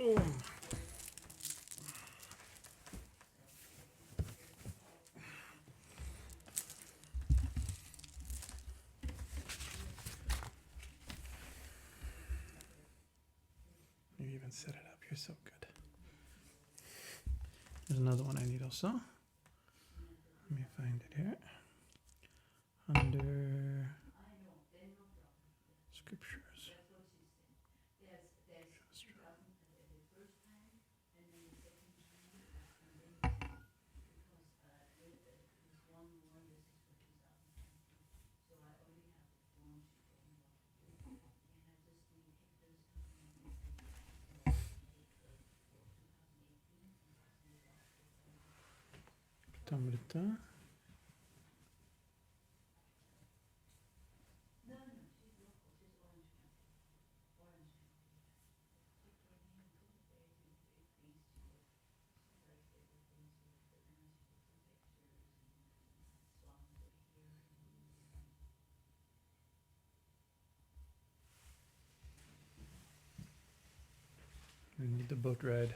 You even set it up. You're so good. There's another one I need also. Let me find it here. Under scriptures. Amrita. We need the boat ride.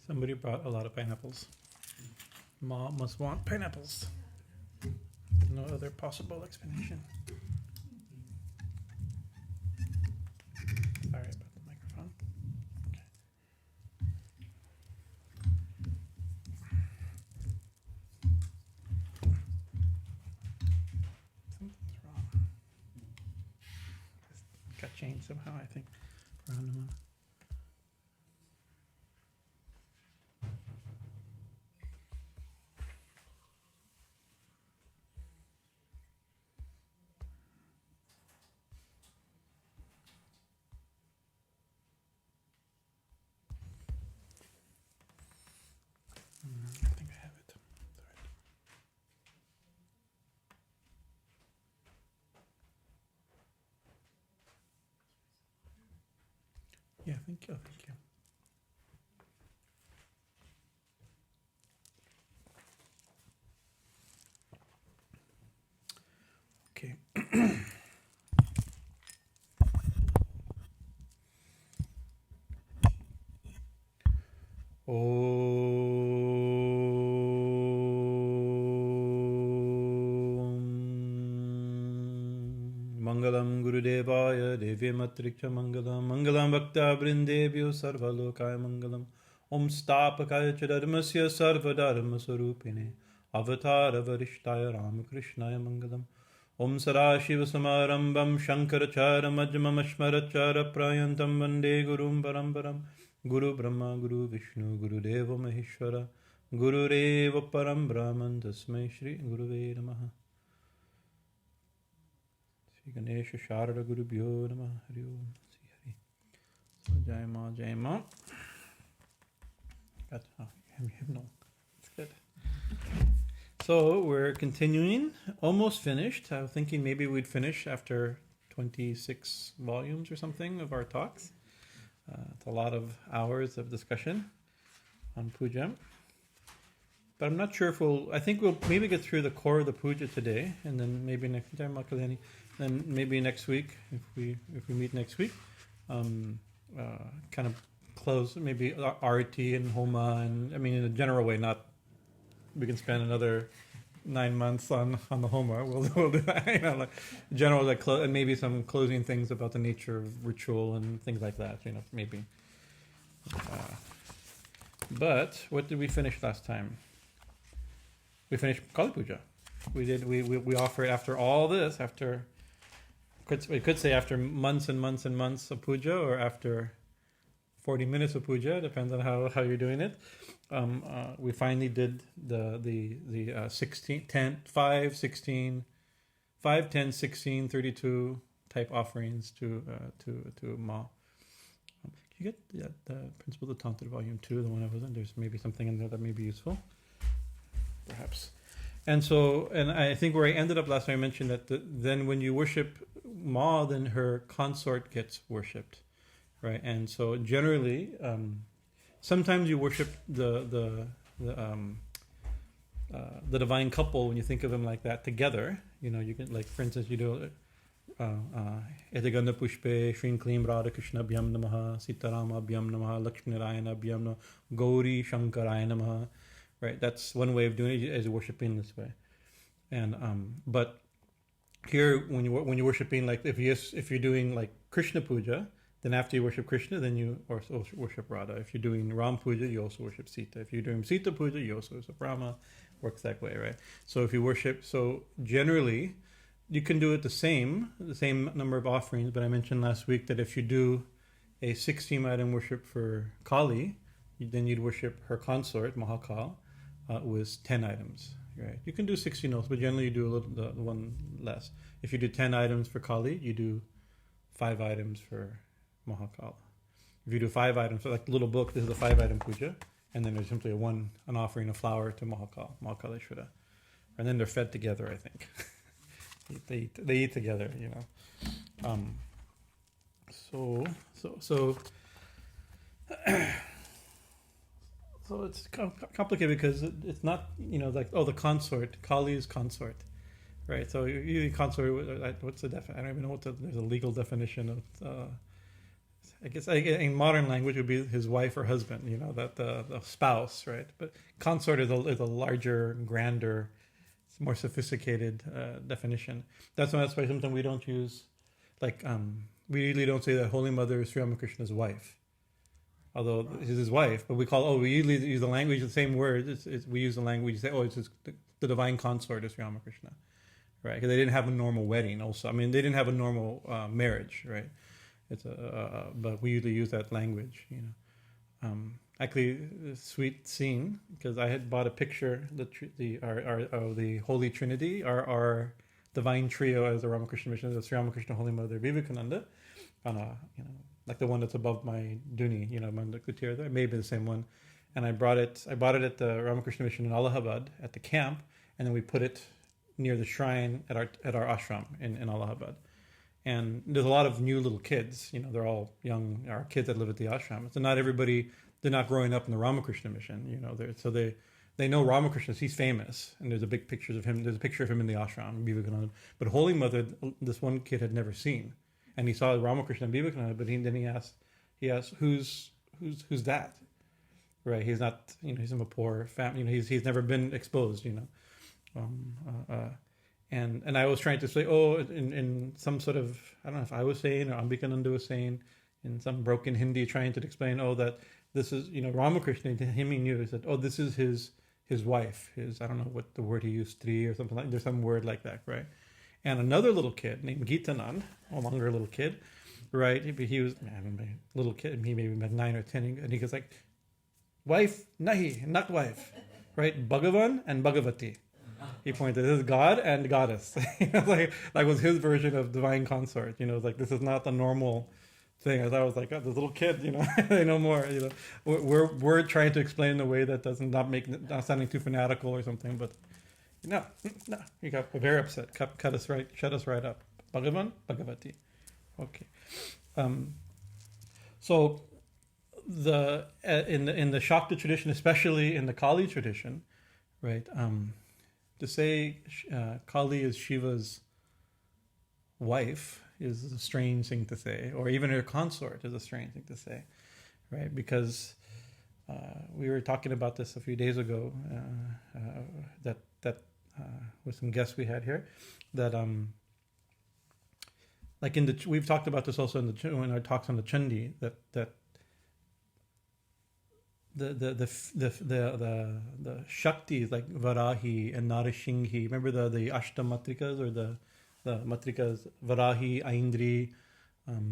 Somebody brought a lot of pineapples. Mom must want pineapples. No other possible explanation. Sorry about the microphone. Okay. Something's wrong. This got changed somehow, I think. I think I have it. Sorry. Yeah, thank you. Thank you. Okay. Mangalam Gurudevaya Devya Matrikya Mangalam Mangalam Bhakta Brindevyo Sarva Lokaya Mangalam Om Stapakaya Chadharmasya Sarva Dharma Sarupine Avatara Varishtaya Ramakrishnaya Mangalam Om Sadashiva Samarambam Shankarachara Majjamam Ashmarachara Prayantam Vande Gurum Parambaram Guru Brahma Guru Vishnu Guru Deva Maheshwara Guru Reva Param Brahman Tasmai Shri Guruve Namaha Shri Ganesha Sharada Guru Bhyo Namaha Hari Om Shri Hari. So Jai Ma Jai Ma. No, it's good. So we're continuing, almost finished. I was thinking maybe we'd finish after 26 volumes or something of our talks. It's a lot of hours of discussion on puja. But I'm not sure if I think we'll maybe get through the core of the puja today, and then maybe next time, then maybe next week, if we meet next week, kind of close maybe arati and homa, and I mean in a general way, not we can spend another 9 months on the homa. We'll do that, like general, and maybe some closing things about the nature of ritual and things like that. Maybe. But what did we finish last time? We finished Kali Puja. We offer it after all this. We could say after months and months and months of puja, or after 40 minutes of puja, depends on how you're doing it. We finally did the 16, 10, 5, 16, 5, 10, 16, 32 type offerings to Ma. Can you get the Principles of Tantric Volume 2, the one I was in? There's maybe something in there that may be useful, perhaps. And so, and I think where I ended up last time, I mentioned that then when you worship Ma, then her consort gets worshipped, right? And so generally, sometimes you worship the divine couple when you think of them like that together. You can, like, for instance, you do Ediganda Pushpe Shrin Klim Radha Krishna Bhyam Namaha Sitarama Bhyam Namaha Lakshmi Narayana Bhyam Namaha Gauri Shankaraya Namaha. Right, that's one way of doing it, is worshiping this way. And but here, when you're worshiping, like if you're doing like Krishna Puja, then after you worship Krishna, then you also worship Radha. If you're doing Ram Puja, you also worship Sita. If you're doing Sita Puja, you also worship Rama. Works that way, right? So if you worship, so generally, you can do it the same number of offerings. But I mentioned last week that if you do a 16-item worship for Kali, then you'd worship her consort Mahakal with 10 items. Right? You can do 16 also, but generally you do the one less. If you do 10 items for Kali, you do 5 items for Mahakala. If you do 5 items, so like the little book, this is a 5-item puja, and then there's simply an offering of flour to Mahakaleshwara, and then they're fed together. I think they eat together. So it's complicated because it's not like the consort, Kali's consort, right? So usually consort, what's the definition? I don't even know there's a legal definition of. I guess in modern language would be his wife or husband, that the spouse, right? But consort is a larger, grander, more sophisticated definition. That's why sometimes we don't use, like, we usually don't say that Holy Mother is Sri Ramakrishna's wife, although it's his wife. But we usually use the language, the same word. We use the language, say, it's the divine consort of Sri Ramakrishna, right? Because they didn't have a normal wedding. Also, I mean, they didn't have a normal marriage, right? But we usually use that language, Actually, a sweet scene, because I had bought a picture of the Holy Trinity, our divine trio as the Ramakrishna Mission, the Sri Ramakrishna Holy Mother Vivekananda, on like the one that's above my duni, my kutir there, maybe the same one. And I bought it at the Ramakrishna Mission in Allahabad at the camp, and then we put it near the shrine at our ashram in Allahabad. And there's a lot of new little kids, they're all young, our kids that live at the ashram. So not everybody, they're not growing up in the Ramakrishna Mission, so they know Ramakrishna, he's famous, and there's a big picture of him. There's a picture of him in the ashram, Vivekananda. But Holy Mother, this one kid had never seen, and he saw Ramakrishna and Vivekananda. But then he asked, who's that? Right? He's not, he's from a poor family. He's never been exposed. And I was trying to say, in some sort of, I don't know if I was saying or Ambikananda was saying in some broken Hindi, trying to explain, that this is, Ramakrishna, to him he knew, he said, this is his wife, I don't know what the word he used, Tri or something like, there's some word like that, right? And another little kid named Gitanand, no longer a little kid, right? He was, a little kid, he maybe about 9 or 10, and he goes like, wife, nahi, not wife, right? Bhagavan and Bhagavati. He pointed, this is God and Goddess. Like was his version of divine consort. Like this is not the normal thing. I was like, this little kid, they know more. We're trying to explain in a way that doesn't not sounding too fanatical or something. But no, he got very upset. Shut us right up. Bhagavan, Bhagavati. Okay. So in the Shakta tradition, especially in the Kali tradition, right? To say Kali is Shiva's wife is a strange thing to say, or even her consort is a strange thing to say, right? Because we were talking about this a few days ago, that with some guests we had here, that like we've talked about this also in our talks on the Chandi, that the Shaktis like Varahi and Narasinghi. Remember the Ashtamatrikas or the Matrikas, Varahi, Aindri,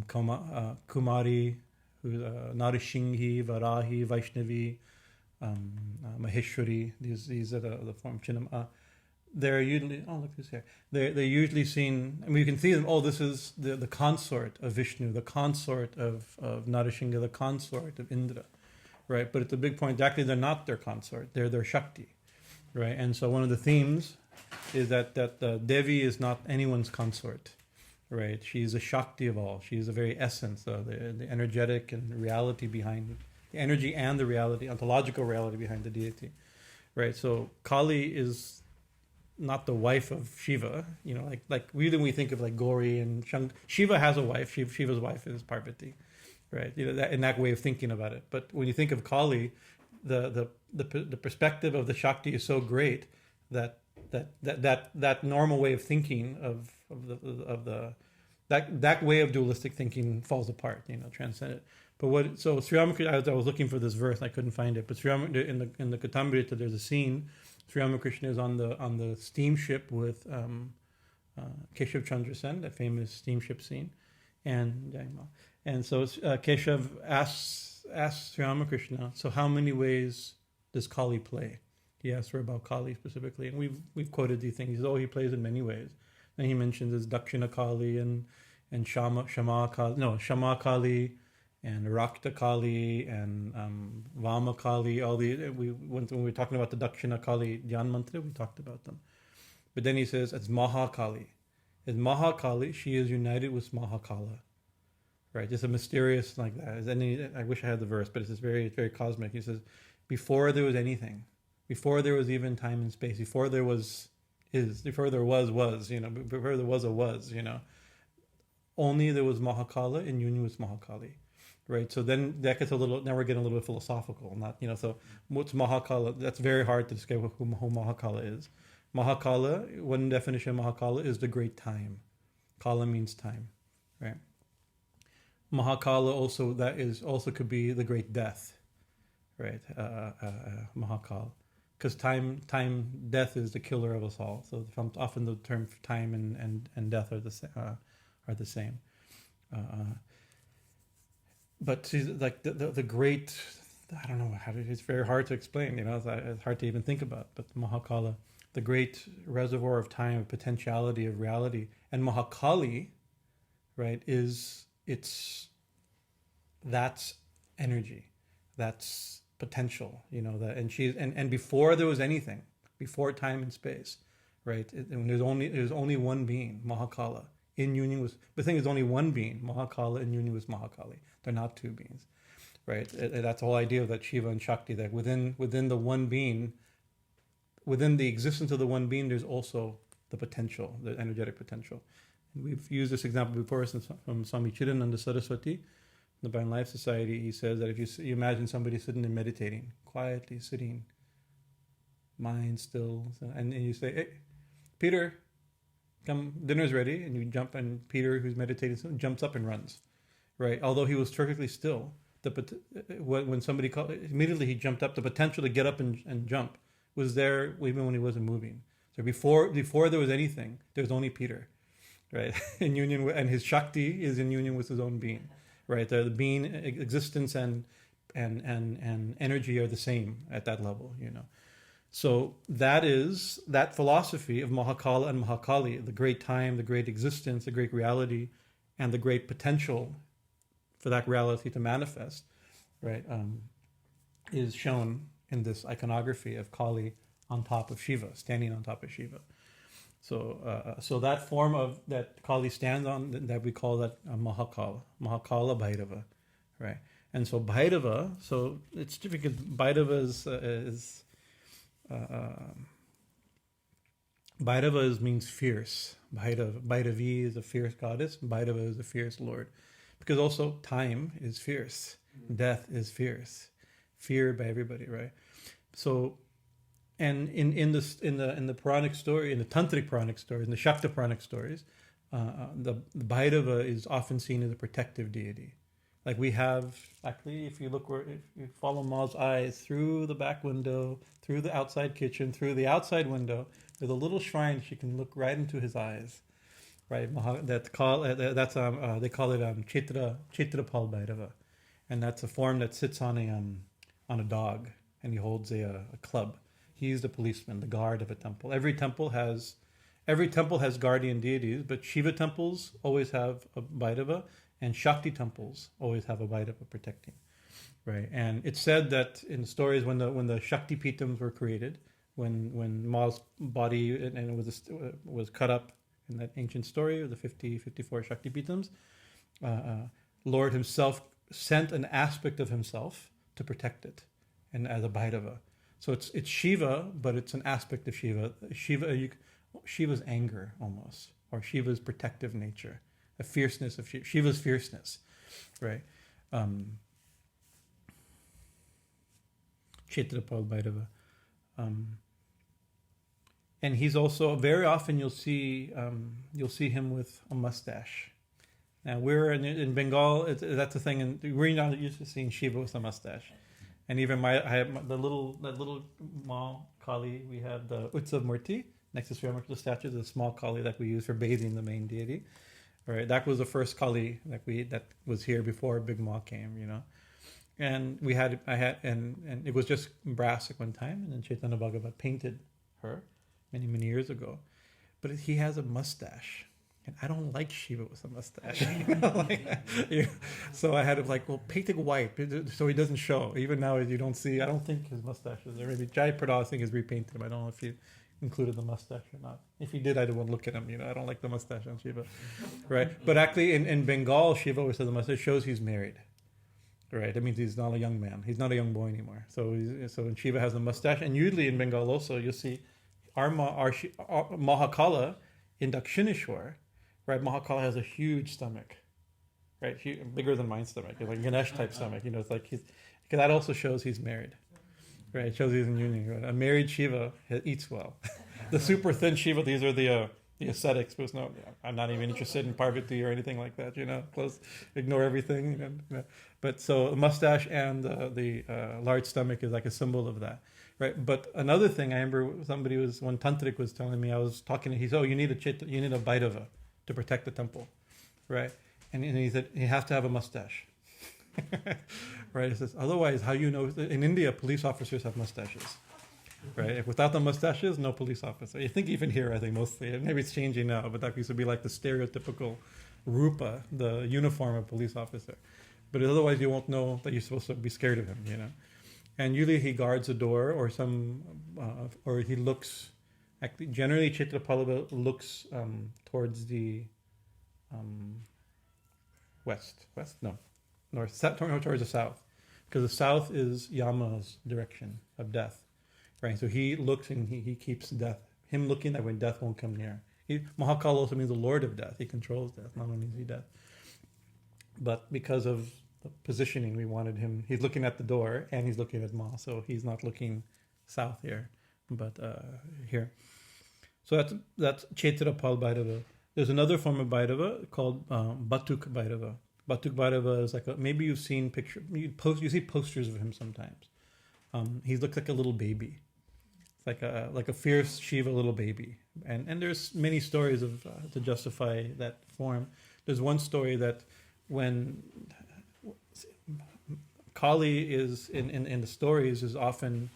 Kumari, Narasinghi, Varahi, Vaishnavi, Maheshwari. These are the form Chinnam. They're usually, look who's here. They're usually seen, you can see them, this is the consort of Vishnu, the consort of Narasingha, the consort of Indra. Right, but it's a big point. Actually, they're not their consort; they're their Shakti, right? And so one of the themes is that the Devi is not anyone's consort, right? She's a Shakti of all. She's the very essence of the energetic and the reality behind the energy and the reality, ontological reality behind the deity, right? So Kali is not the wife of Shiva, like we think of like Gauri and Shiva has a wife. Shiva's wife is Parvati, right? That in that way of thinking about it. But when you think of Kali, the perspective of the Shakti is so great that normal way of thinking of that way of dualistic thinking falls apart, transcended. But so Sri Ramakrishna, I was looking for this verse, I couldn't find it. But Sri Ramakrishna, in the Katamrita, there's a scene. Sri Ramakrishna is on the steamship with Keshav Chandra Sen, that famous steamship scene, and so Keshav asks Sri Ramakrishna, so how many ways does Kali play? He asks her about Kali specifically, and we've quoted these things. He says, he plays in many ways. And he mentions his Dakshina Kali and Shama Kali and Rakta Kali and Vama Kali. When we were talking about the Dakshina Kali Dhyan Mantra, we talked about them. But then he says it's Mahakali. It's Mahakali. She is united with Mahakala. Right, just a mysterious like that. I wish I had the verse, but it's very cosmic. He says, before there was anything, before there was even time and space, before there was, before there was, before there was a was, only there was Mahakala in union with Mahakali. Right, so then that gets now we're getting a little bit philosophical, so what's Mahakala? That's very hard to describe who Mahakala is. Mahakala, one definition of Mahakala is the great time. Kala means time, right? Mahakala also could be the great death, right? Mahakala, because death is the killer of us all. So often the term for time and death are the same. But she's like the great, I don't know it's very hard to explain, it's hard to even think about. But Mahakala, the great reservoir of time, of potentiality, of reality, and Mahakali, right, that's energy, that's potential, and before there was anything, before time and space, right, there's only one being, Mahakala, in union with, the thing is only one being, Mahakala in union with Mahakali. They're not two beings, right? That's the whole idea of that Shiva and Shakti, that within the one being, within the existence of the one being, there's also the potential, the energetic potential. And we've used this example before from Swami Chidananda Saraswati, the Divine Life Society. He says that if you imagine somebody sitting and meditating, quietly sitting, mind still, and you say, hey, Peter, come, dinner's ready, and you jump, and Peter, who's meditating, jumps up and runs, right? Although he was perfectly still, when somebody called, immediately he jumped up. The potential to get up and jump was there even when he wasn't moving. So before there was anything, there's only Peter, right? In union with, and his Shakti is in union with his own being, right? The being, existence, and energy are the same at that level, So that philosophy of Mahakala and Mahakali, the great time, the great existence, the great reality, and the great potential for that reality to manifest, right, is shown in this iconography of Kali on top of Shiva, standing on top of Shiva. So that form of that Kali stands on, that we call that Mahakala Bhairava, right? And so Bhairava, so it's difficult. Bhairava Bhairava means fierce. Bhairavi is a fierce goddess. Bhairava is a fierce lord, because also time is fierce, death is fierce, feared by everybody, right? So, and in the Puranic story, in the Tantric Puranic stories, in the Shakta Puranic stories, the Bhairava is often seen as a protective deity. Like we have, actually, if you follow Ma's eyes through the back window, through the outside kitchen, through the outside window, there's a little shrine she can look right into his eyes, right? They call it Chetrapal Bhairava, and that's a form that sits on a dog, and he holds a club. He's the policeman, the guard of a temple. Every temple has guardian deities, but Shiva temples always have a Bhairava, and Shakti temples always have a Bhairava protecting, right? And it's said that in stories when the Shakti Pitams were created, when Ma's body and it was cut up in that ancient story of the 54 Shakti Pitams, Lord himself sent an aspect of himself to protect it, and as a Bhairava. So it's Shiva, but it's an aspect of Shiva. Shiva's anger almost, or Shiva's protective nature, a fierceness of Shiva's fierceness, right? Kshetrapal Bhairava. And he's also, very often you'll see him with a mustache. Now we're in Bengal. That's the thing, and we're not used to seeing Shiva with a mustache. And even I have that little Kali. We have the Utsav Murti next to Sri Ramakrishna statue. The small Kali that we use for bathing the main deity. All right, that was the first Kali that was here before Big Ma came. And and it was just brass at one time, and then Chaitanya Bhagavat painted her many years ago. But he has a mustache. And I don't like Shiva with a mustache. So I had to paint it white so he doesn't show. Even now you don't see, I don't think his mustache is there. Maybe Jai Pradal, I think, has repainted him. I don't know if he included the mustache or not. If he did, I wouldn't look at him. I don't like the mustache on Shiva. Right? But actually in Bengal, Shiva always says the mustache shows he's married. Right? That means he's not a young man. He's not a young boy anymore. So when Shiva has a mustache, and usually in Bengal also, you'll see our Mahakala in Dakshineshwar. Right, Mahakala has a huge stomach, right? Bigger than my stomach, like Ganesh type stomach. It's like because that also shows he's married, right? It shows he's in union. Right? A married Shiva eats well. The super thin Shiva, these are the ascetics. But no, I'm not even interested in Parvati or anything like that. Close, ignore everything. But so a mustache and the large stomach is like a symbol of that, right? But another thing, I remember one Tantric was telling me. I was talking to him. He said, "Oh, you need a Bhairava to protect the temple," right? And he said, you have to have a mustache. Right? He says, otherwise, how you know? In India, police officers have mustaches, right? If without the mustaches, no police officer. You think even here, I think mostly, maybe it's changing now, but that used to be like the stereotypical rupa, the uniform of police officer. But otherwise, you won't know that you're supposed to be scared of him, And usually he guards a door or he looks. Actually, generally, Kshetrapala looks towards the north, towards the south, because the south is Yama's direction of death, right? So he looks and he keeps death. Him looking that way, death won't come near. Mahakala also means the Lord of Death. He controls death, not only is he death. But because of the positioning, we wanted him. He's looking at the door and he's looking at Ma, so he's not looking south here, but here. So that's Kshetrapal Bhairava. There's another form of Bhairava called Batuk Bhairava. Batuk Bhairava is maybe you've seen you see posters of him sometimes. He looks like a little baby. It's like a fierce Shiva little baby. And there's many stories to justify that form. There's one story that when Kali is in the stories is often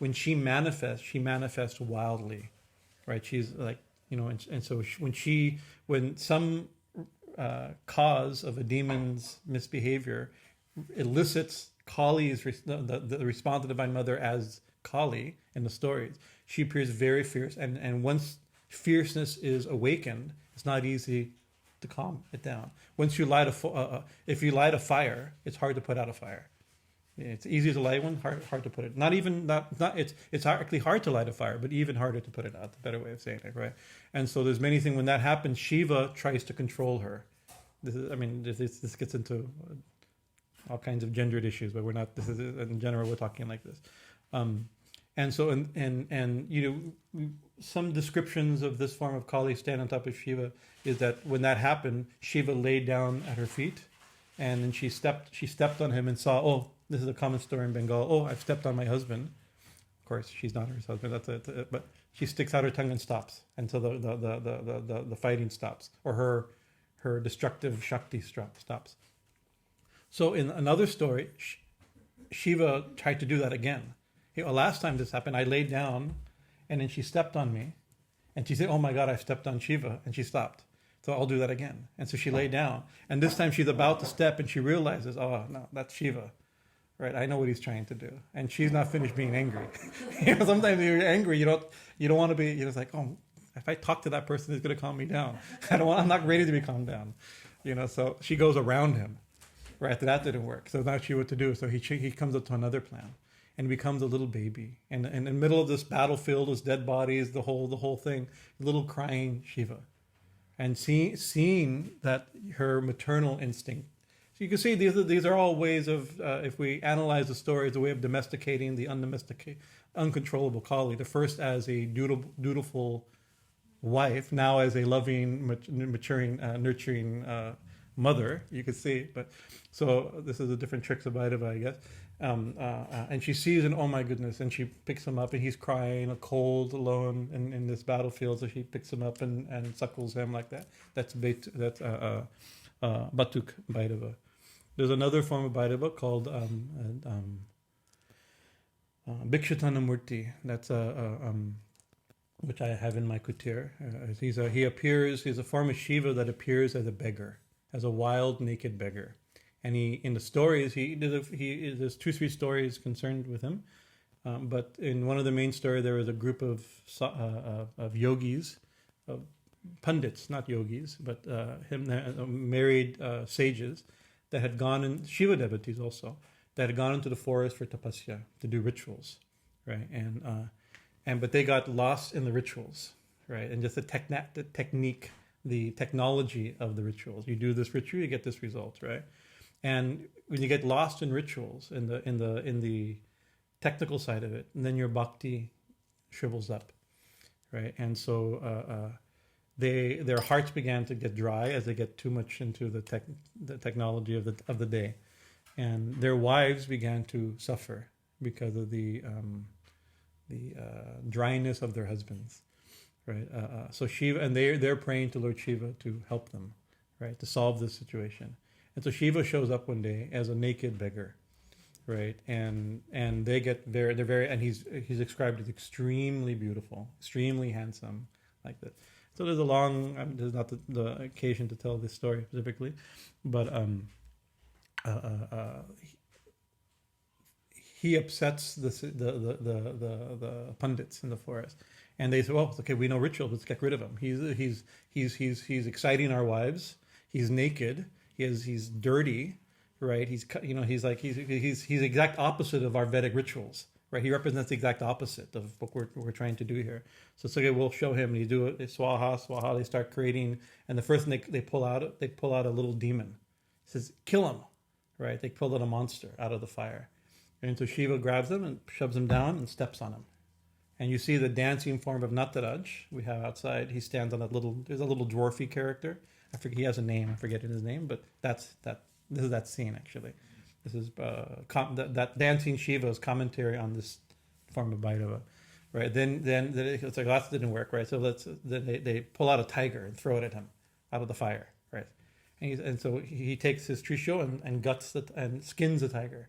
when she manifests wildly. Right, she's like, and so when some cause of a demon's misbehavior elicits Kali's the response to the Divine Mother as Kali in the stories, she appears very fierce, and once fierceness is awakened, it's not easy to calm it down. Once you if you light a fire, it's hard to put out a fire. It's easy to light one, hard to put it. It's actually hard to light a fire, but even harder to put it out. The better way of saying it, right? And so there's many things when that happens. Shiva tries to control her. This gets into all kinds of gendered issues, but we're not. This is in general we're talking like this. And so some descriptions of this form of Kali stand on top of Shiva is that when that happened, Shiva laid down at her feet, and then she stepped on him and saw, oh. This is a common story in Bengal. Oh, I've stepped on my husband. Of course, she's not her husband. But she sticks out her tongue and stops until the fighting stops, or her destructive Shakti stops. So in another story, Shiva tried to do that again. Last time this happened, I laid down, and then she stepped on me, and she said, "Oh my God, I stepped on Shiva," and she stopped. So I'll do that again. And so she lay down, and this time she's about to step, and she realizes, "Oh no, that's Shiva." right? I know what he's trying to do, and she's not finished being angry. Sometimes you're angry, you don't want to be. You're just like, oh, if I talk to that person, it's going to calm me down. I'm not ready to be calmed down, So she goes around him. Right, that didn't work. So now she what to do. So he comes up to another plan, and becomes a little baby. And in the middle of this battlefield with dead bodies, the whole thing, little crying Shiva, and seeing that her maternal instinct. So you can see these are all ways of, if we analyze the story, it's a way of domesticating the uncontrollable Kali. The first as a dutiful wife, now as a loving, maturing, nurturing mother. You could see, but so this is a different tricks of Bhairava, I guess. And she sees, and oh my goodness, and she picks him up, and he's crying, cold, alone in this battlefield. So she picks him up and suckles him like that. That's Batuk Bhairava. There's another form of Bhairava called Bhikshatana Murti. That's which I have in my kutir. He's a form of Shiva that appears as a beggar, as a wild, naked beggar. And in the stories, there's 2-3 stories concerned with him. But in one of the main stories, there was a group of yogis, pundits, not yogis, but married sages that had gone in, Shiva devotees also, that had gone into the forest for tapasya, to do rituals, right? But they got lost in the rituals, right? And just the technique, the technology of the rituals. You do this ritual, you get this result, right? And when you get lost in rituals, in the technical side of it, and then your bhakti shrivels up, right? And so their hearts began to get dry as they get too much into the technology of the day, and their wives began to suffer because of the dryness of their husbands, right? So Shiva, and they're praying to Lord Shiva to help them, right, to solve this situation. And so Shiva shows up one day as a naked beggar, right? And they get they're very, and he's described as extremely beautiful, extremely handsome, like that. So there's a long, there's not the occasion to tell this story specifically, but he upsets the pundits in the forest, and they say, "Well, okay, we know rituals. Let's get rid of him. He's exciting our wives. He's naked. He's dirty, right? He's the exact opposite of our Vedic rituals, right? He represents the exact opposite of what we're trying to do here. So it's okay. We'll show him. And you do it. They swaha. They start creating, and the first thing they pull out a little demon. It says, "Kill him," right? They pull out a monster out of the fire. And so Shiva grabs him and shoves him down and steps on him. And you see the dancing form of Nataraj we have outside. He stands on there's a little dwarfy character. He has a name, I'm forgetting his name, but this is that scene actually. This is that dancing Shiva's commentary on this form of Bhairava. Right? Then it's like, that didn't work, right? So then they pull out a tiger and throw it at him out of the fire, right? And so he takes his trisho and guts it and skins the tiger.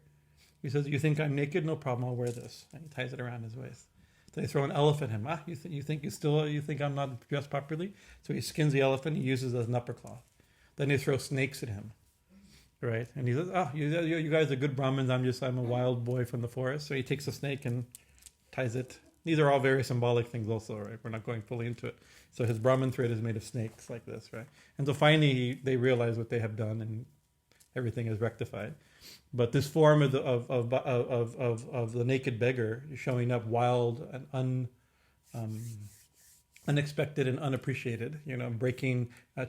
He says, "You think I'm naked? No problem. I'll wear this." And he ties it around his waist. So they throw an elephant at him. You think I'm not dressed properly? So he skins the elephant. He uses it as an upper cloth. Then they throw snakes at him, right? And he says, you guys are good Brahmins. I'm a wild boy from the forest. So he takes a snake and ties it. These are all very symbolic things also, right? We're not going fully into it. So his Brahmin thread is made of snakes like this, right? And so finally they realize what they have done and everything is rectified. But this form of the naked beggar showing up wild and unexpected and unappreciated,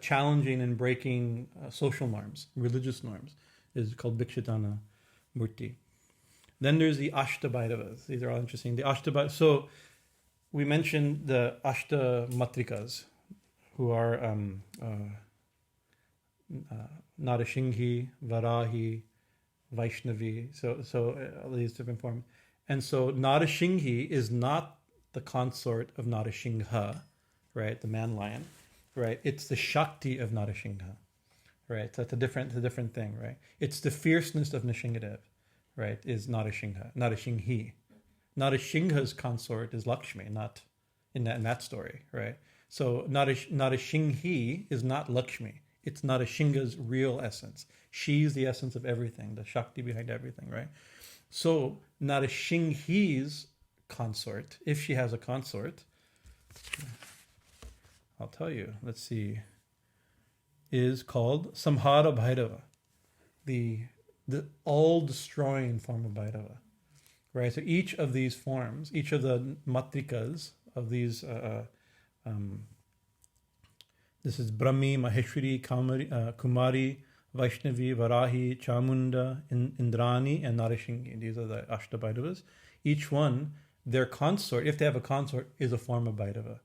challenging and breaking social norms, religious norms, is called Bhikshatana Murti. Then there's the Ashtabairavas. These are all interesting. The Ashtabairavas. So we mentioned the Ashtamatrikas, who are Narashinghi, Varahi, Vaishnavi, so all these different forms. And so Narashinghi is not the consort of Narashingha, right, the man lion, right? It's the Shakti of Narashingha, right? So it's a different thing, right? It's the fierceness of Nishingadev, right, is Narashinghi. Narashingha's consort is Lakshmi, not in that story, right? So Narashinghi is not Lakshmi. It's Narashingha's real essence. She's the essence of everything, the Shakti behind everything, right? So Narashinghi's consort, if she has a consort, I'll tell you, let's see, is called Samhara Bhairava, the all-destroying form of Bhairava, right? So each of these forms, each of the matrikas of these, this is Brahmi, Maheshwari, Kumari, Vaishnavi, Varahi, Chamunda, Indrani, and Narasinghi. These are the Ashtabhairavas. Each one, their consort, if they have a consort, is a form of Bhairava,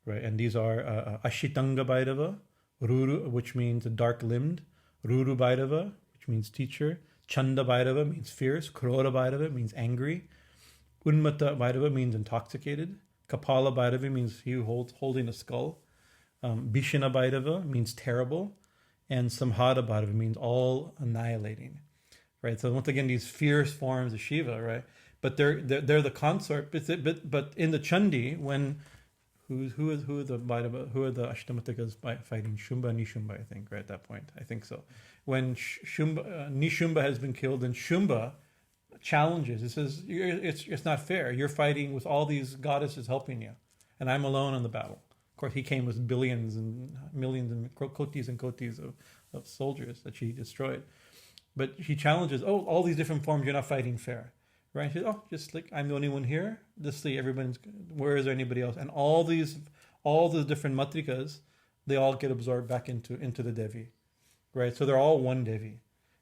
right? And these are Ashitangabairava, Ruru, which means dark-limbed, Ruru Bhairava, which means teacher, Chanda Bhairava means fierce, Krora Bhairava means angry, Unmata Bhairava means intoxicated, Kapala Bhairava means he holding a skull, Bhishana Bhairava means terrible, and Samhara Bhairava means all annihilating, right? So once again, these fierce forms of Shiva, right? But they're the consort. But in the Chandi, when who are the Bhairava, who are the Ashtamatikas fighting? Shumba, Nishumba, I think, right at that point. I think so. When Nishumba has been killed, and Shumba challenges. It says it's not fair. You're fighting with all these goddesses helping you, and I'm alone on the battle. Of course, he came with billions and millions and kotis of soldiers that she destroyed. But he challenges, all these different forms, you're not fighting fair. Right? She says, just like I'm the only one here. Just see, where is there anybody else? And all the different matrikas, they all get absorbed back into the Devi. Right? So they're all one Devi.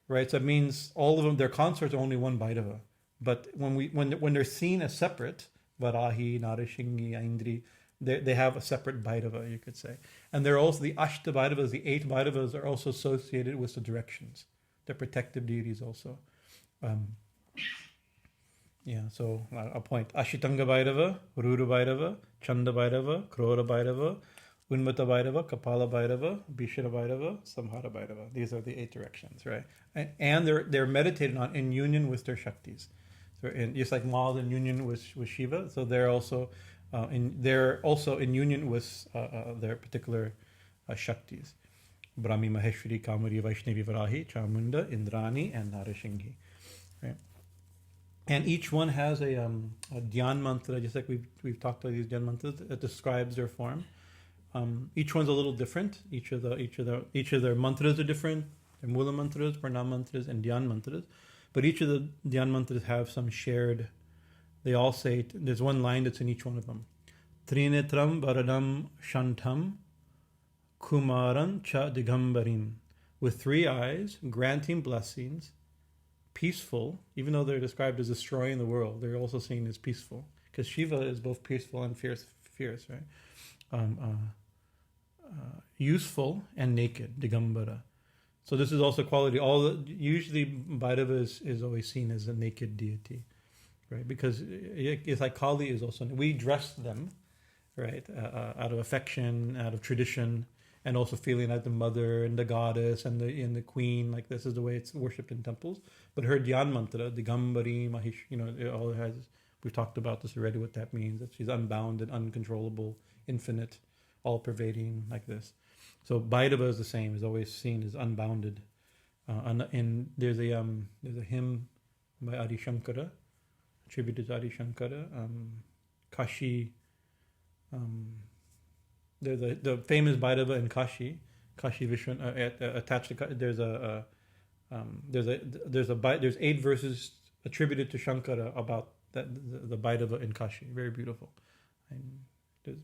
Right? So it means all of them, their consorts are only one Bhairava. But when they're seen as separate, Varahi, Narasinghi, Aindri, they have a separate Bhairava, you could say. And they're also the Ashta Bhairavas, the 8 Bhairavas are also associated with the directions. They're protective deities also. So I'll point. Ashitangabairava, Ruru Bhairava, Chanda Bhairava, Krora Bhairava, Unmata Bhairava, Kapala Bhairava, Bhishana Bhairava, Samhara Bhairava. These are the 8 directions, right? And they're meditated on in union with their Shaktis. So just like Ma's in union with Shiva, so they're also in union with their particular Shaktis. Brahmi, Maheshwari, Kamari, Vaishnavi, Varahi, Chamunda, Indrani, and Narasinghi. Right? And each one has a dhyan mantra, just like we've talked about these dhyan mantras, that describes their form. Each one's a little different. Each of their mantras are different. Their mula mantras, pranam mantras, and dhyan mantras. But each of the dhyan mantras have some shared. They all say there's one line that's in each one of them. Trinetram varadam shantam kumaran cha digambarim. With 3 eyes, granting blessings, peaceful, even though they're described as destroying the world, they're also seen as peaceful. Because Shiva is both peaceful and fierce, right? Useful and naked, digambara. So this is also quality. Usually Bhairava is always seen as a naked deity, right? Because it's like Kali is also, we dress them, right? Out of affection, out of tradition, and also feeling like the mother and the goddess and the queen, like this is the way it's worshipped in temples. But her dhyan mantra, Digambari, Mahish, it all has, we've talked about this already, what that means, that she's unbounded, uncontrollable, infinite, all-pervading, like this. So Bhairava is the same, is always seen as unbounded. And there's a hymn by Adi Shankara, attributed to Adi Shankara, Kashi. There's the famous Bhairava in Kashi Vishwan, attached to there's 8 verses attributed to Shankara about the Bhairava in Kashi. Very beautiful.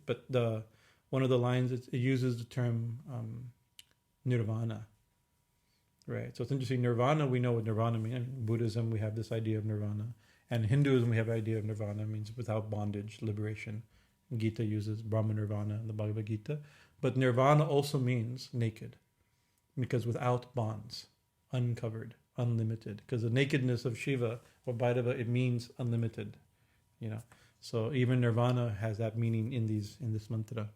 But one of the lines it uses the term nirvana. Right. So it's interesting. Nirvana, we know what nirvana means. In Buddhism, we have this idea of nirvana, and in Hinduism, we have the idea of nirvana means without bondage, liberation. Gita uses Brahma Nirvana in the Bhagavad Gita. But Nirvana also means naked, because without bonds, uncovered, unlimited. Because the nakedness of Shiva or Bhairava, it means unlimited. So even Nirvana has that meaning in this mantra.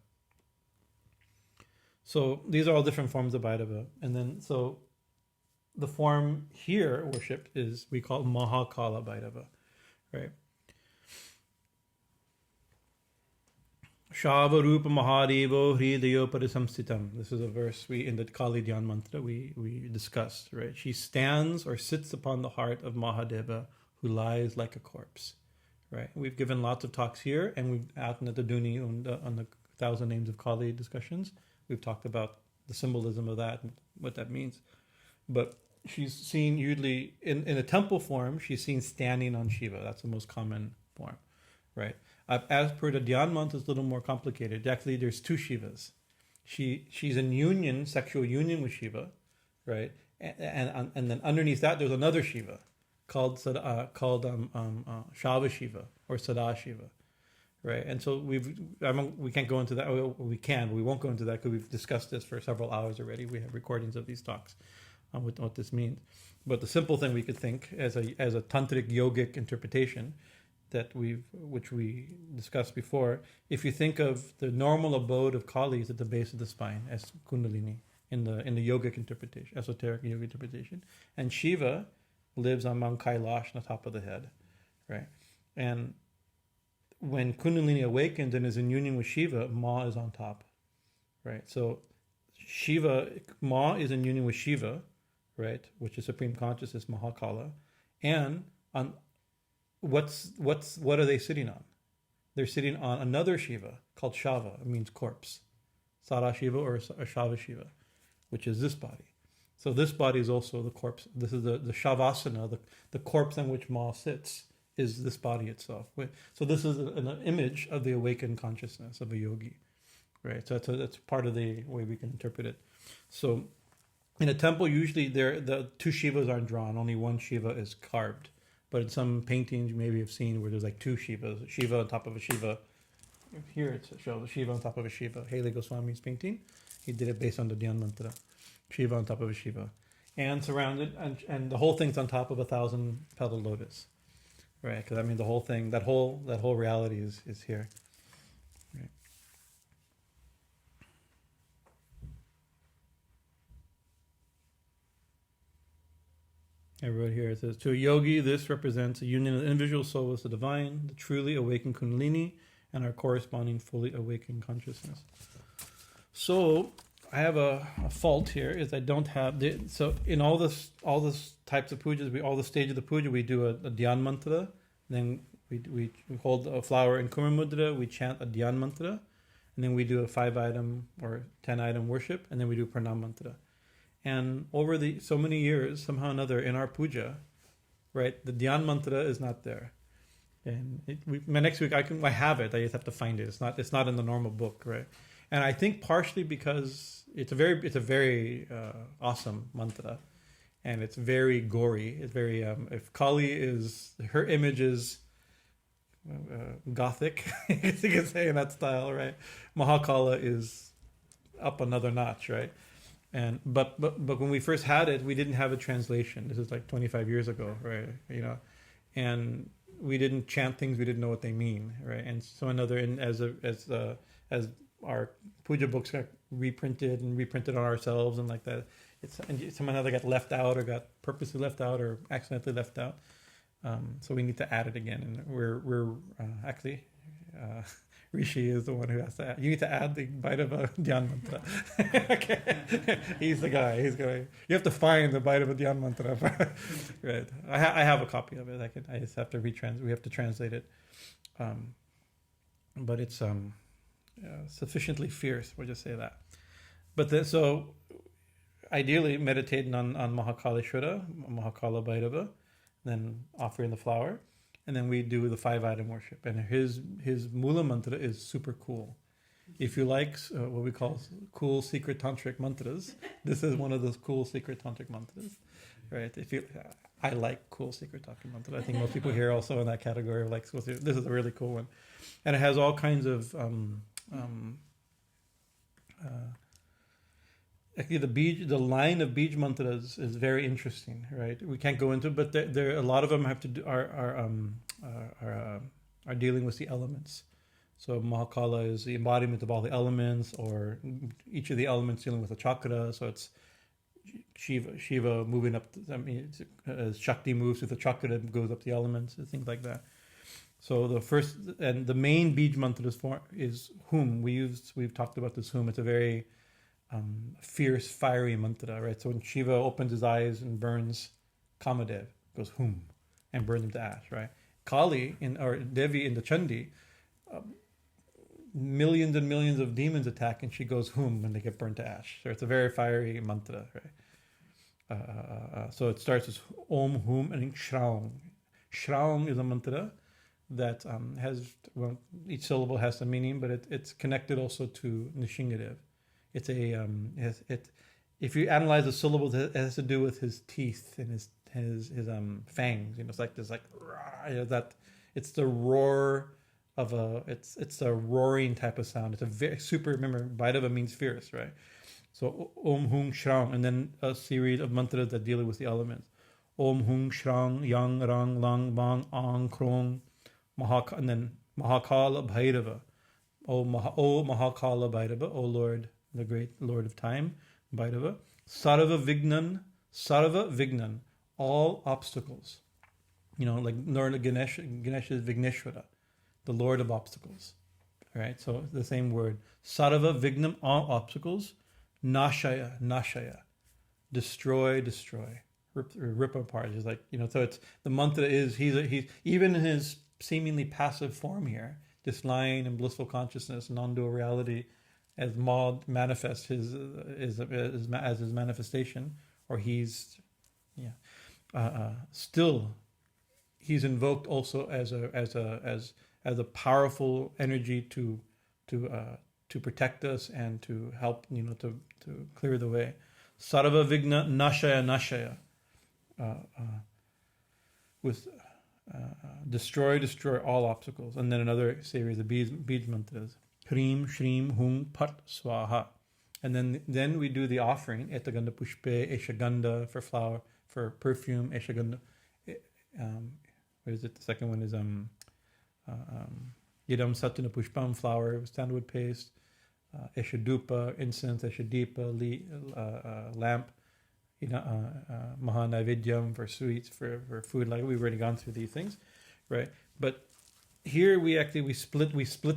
So these are all different forms of Bhairava. And then so the form here worshipped is we call Mahakala Bhairava, right? Shava Rupa Mahadevo Hridayo Parisamstitam. This is a verse in the Kali Dhyan Mantra we discussed, right? She stands or sits upon the heart of Mahadeva who lies like a corpse, right? We've given lots of talks here, and we've out at the Duni on the 1,000 Names of Kali discussions. We've talked about the symbolism of that, and what that means. But she's seen usually in a temple form, she's seen standing on Shiva. That's the most common form, right? As per the Dhyan Mantra, it's a little more complicated. Actually, there's two Shivas. She's in union, sexual union with Shiva, right? And then underneath that, there's another Shiva called Shava Shiva or Sadashiva, right? And so we can't go into that. We can, but we won't go into that because we've discussed this for several hours already. We have recordings of these talks on what this means. But the simple thing we could think as a tantric yogic interpretation which we discussed before, if you think of the normal abode of Kali is at the base of the spine as Kundalini in the yogic interpretation, esoteric yogic interpretation, and Shiva lives on Mount Kailash on the top of the head, right? And when Kundalini awakens and is in union with Shiva, Ma is on top, right? So Ma is in union with Shiva, right, which is supreme consciousness, Mahakala, and on what are they sitting on? They're sitting on another Shiva called Shava. It means corpse. Sadashiva or Shava Shiva, which is this body. So this body is also the corpse. This is the Shavasana, the corpse on which Ma sits, is this body itself. So this is an image of the awakened consciousness of a yogi, right? So that's part of the way we can interpret it. So in a temple, usually the two Shivas aren't drawn. Only one Shiva is carved. But in some paintings you maybe have seen where there's like two Shivas, Shiva on top of a Shiva. Here it shows a Shiva on top of a Shiva. Haley Goswami's painting, he did it based on the Dhyan Mantra. Shiva on top of a Shiva. And surrounded, and the whole thing's on top of 1,000-petaled lotus. Right, because I mean the whole thing, that whole reality is here. Right. I wrote here, it says, to a yogi, this represents a union of the individual soul with the divine, the truly awakened Kundalini, and our corresponding fully awakened consciousness. So I have a fault here, is I don't have, so in all this types of pujas, all the stages of the puja, we do a Dhyan Mantra, then we hold a flower in Pranam Mudra, we chant a Dhyan Mantra, and then we do a 5-item or 10-item worship, and then we do Pranam Mantra. And over so many years, somehow or another, in our puja, right, the Dhyan Mantra is not there. And next week I have it. I just have to find it. It's not in the normal book, right? And I think partially because it's a very awesome mantra, and it's very gory. It's very if Kali her image is gothic, you can say in that style, right? Mahakala is up another notch, right? And but when we first had it, we didn't have a translation. This is like 25 years ago, right? And we didn't chant things we didn't know what they mean, right? And so as our puja books got reprinted on ourselves and like that, someone either got left out or got purposely left out or accidentally left out. So we need to add it again, and we're actually. Rishi is the one who has to add. You need to add the Bhairava Dhyan Mantra. Okay. He's the guy. You have to find the Bhairava Dhyan Mantra. Right. I have a copy of it. I just have to we have to translate it. But it's sufficiently fierce, we'll just say that. But so ideally meditating on Mahakaleshwara, Mahakala Bhairava, then offering the flower. And then we do the 5-item worship. And his Mula Mantra is super cool. If you like what we call cool secret tantric mantras, this is one of those cool secret tantric mantras, right? I like cool secret tantric mantras. I think most people here also in that category of like cool secret. This is a really cool one, and it has all kinds of actually the line of Bij mantras is very interesting, right? We can't go into it, but there a lot of them have to do are dealing with the elements. So Mahakala is the embodiment of all the elements, or each of the elements dealing with a chakra. So it's Shiva moving up. As Shakti moves through the chakra, it goes up the elements and things like that. So the first and the main Bij mantra is Hum. We've talked about this Hum. It's a very fierce, fiery mantra, right? So when Shiva opens his eyes and burns Kamadev, it goes Hum and burns him to ash, right? Kali or Devi in the Chandi, millions and millions of demons attack, and she goes Hum when they get burned to ash. So it's a very fiery mantra, right? So it starts as Om Hum and Shraung. Shraung is a mantra that has, well, each syllable has a meaning, but it's connected also to Nishingadev. It's a if you analyze the syllables, it has to do with his teeth and his fangs. It's like this, like that. It's the roar of it's a roaring type of sound. It's a very super. Remember, Bhairava means fierce, right? So Om Hung Shrang, and then a series of mantras that deal with the elements. Om Hung Shrang Yang Rang Lang Bang Ang Krong and then Mahakala Bhairava. O Mahakala Bhairava, O Lord, the great Lord of Time, Bhairava. Sarva Vignan, all obstacles. Like Lord Ganesh is Vigneshwara, the Lord of obstacles. All right, so the same word. Sarva Vignam, all obstacles. Nashaya, destroy, rip apart. It's like, so it's the mantra is he's even in his seemingly passive form here, just lying in blissful consciousness, non-dual reality, as Maud manifests his manifestation, or still he's invoked also as a powerful energy to protect us and to help to clear the way. Sarva Vigna Nashaya, with destroy all obstacles. And then another series of Bij mantras. Hrim, Shrim, Hung, Pat, Swaha. And then we do the offering. Etaganda Pushpe, Eshaganda for flower, for perfume, Eshaganda. What is it? The second one is Yidam Satuna Pushpam, flower, sandalwood paste, Eshadupa, incense, Eshadeepa, lamp, Mahanavidyam for sweets, for food. Like we've already gone through these things, right? But here we split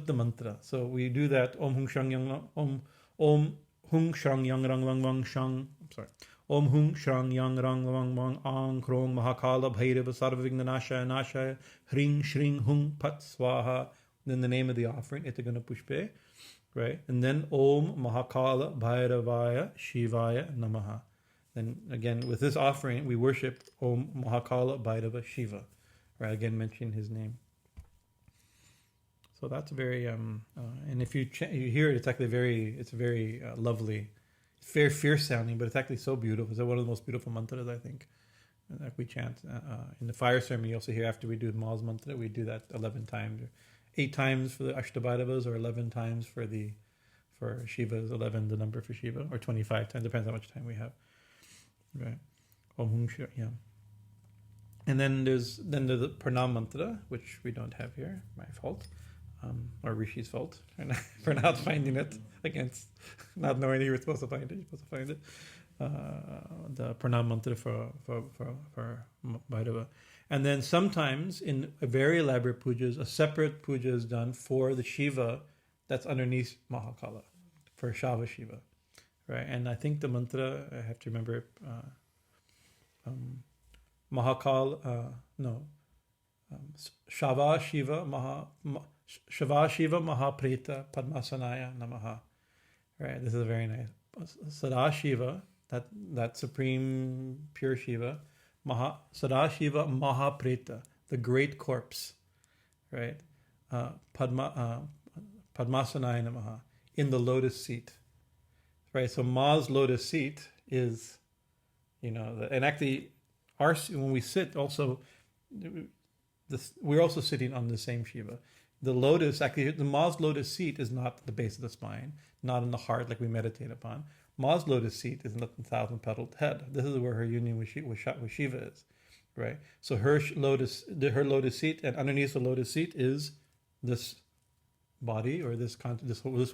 the mantra. So we do that Om Hung Shrang Yang Om Hung Shrang Yang Rang Lang Wang Shang. I'm sorry. Om Hung Shrang Yang Rang Wang Wang Ang Krong Mahakala Bhairava Sarva Vigna Nashaya Hring Shring Hung Pat Swaha. Then the name of the offering, Etagana Pushpe, right? And then Om Mahakala Bhairavaya Shivaya Namaha. Then again, with this offering, we worship Om Mahakala Bhairava Shiva, right? Again, mentioning his name. So that's very, and if you hear it, it's actually very lovely. It's very fierce sounding, but it's actually so beautiful. It's one of the most beautiful mantras, I think, that we chant. In the fire ceremony, you also hear after we do the Ma's mantra, we do that 11 times, 8 times for the Ashitangabairava, or 11 times for Shiva's 11, the number for Shiva, or 25 times, depends how much time we have. Right. Om Hung Shri, yeah. And then there's the Pranam Mantra, which we don't have here, my fault, or Rishi's fault for not finding it, against not knowing you were supposed to find it. You're supposed to find it. The Pranam Mantra for Bhairava. And then sometimes in very elaborate pujas, a separate puja is done for the Shiva that's underneath Mahakala, for Shava Shiva. Right, and I think the mantra, I have to remember it, Shava Shiva Mahapreta Padmasanaya Namaha. Right, this is very nice. Sadashiva, that supreme pure Shiva, Sadashiva Mahapreta, the great corpse, right? Padmasanaya Namaha, in the lotus seat. Right, so Ma's lotus seat is, and actually, when we sit, also, we're also sitting on the same Shiva. The Ma's lotus seat is not at the base of the spine, not in the heart like we meditate upon. Ma's lotus seat is in the 1,000-petaled head. This is where her union with Shiva is, right? So her lotus seat, and underneath the lotus seat is this body, or this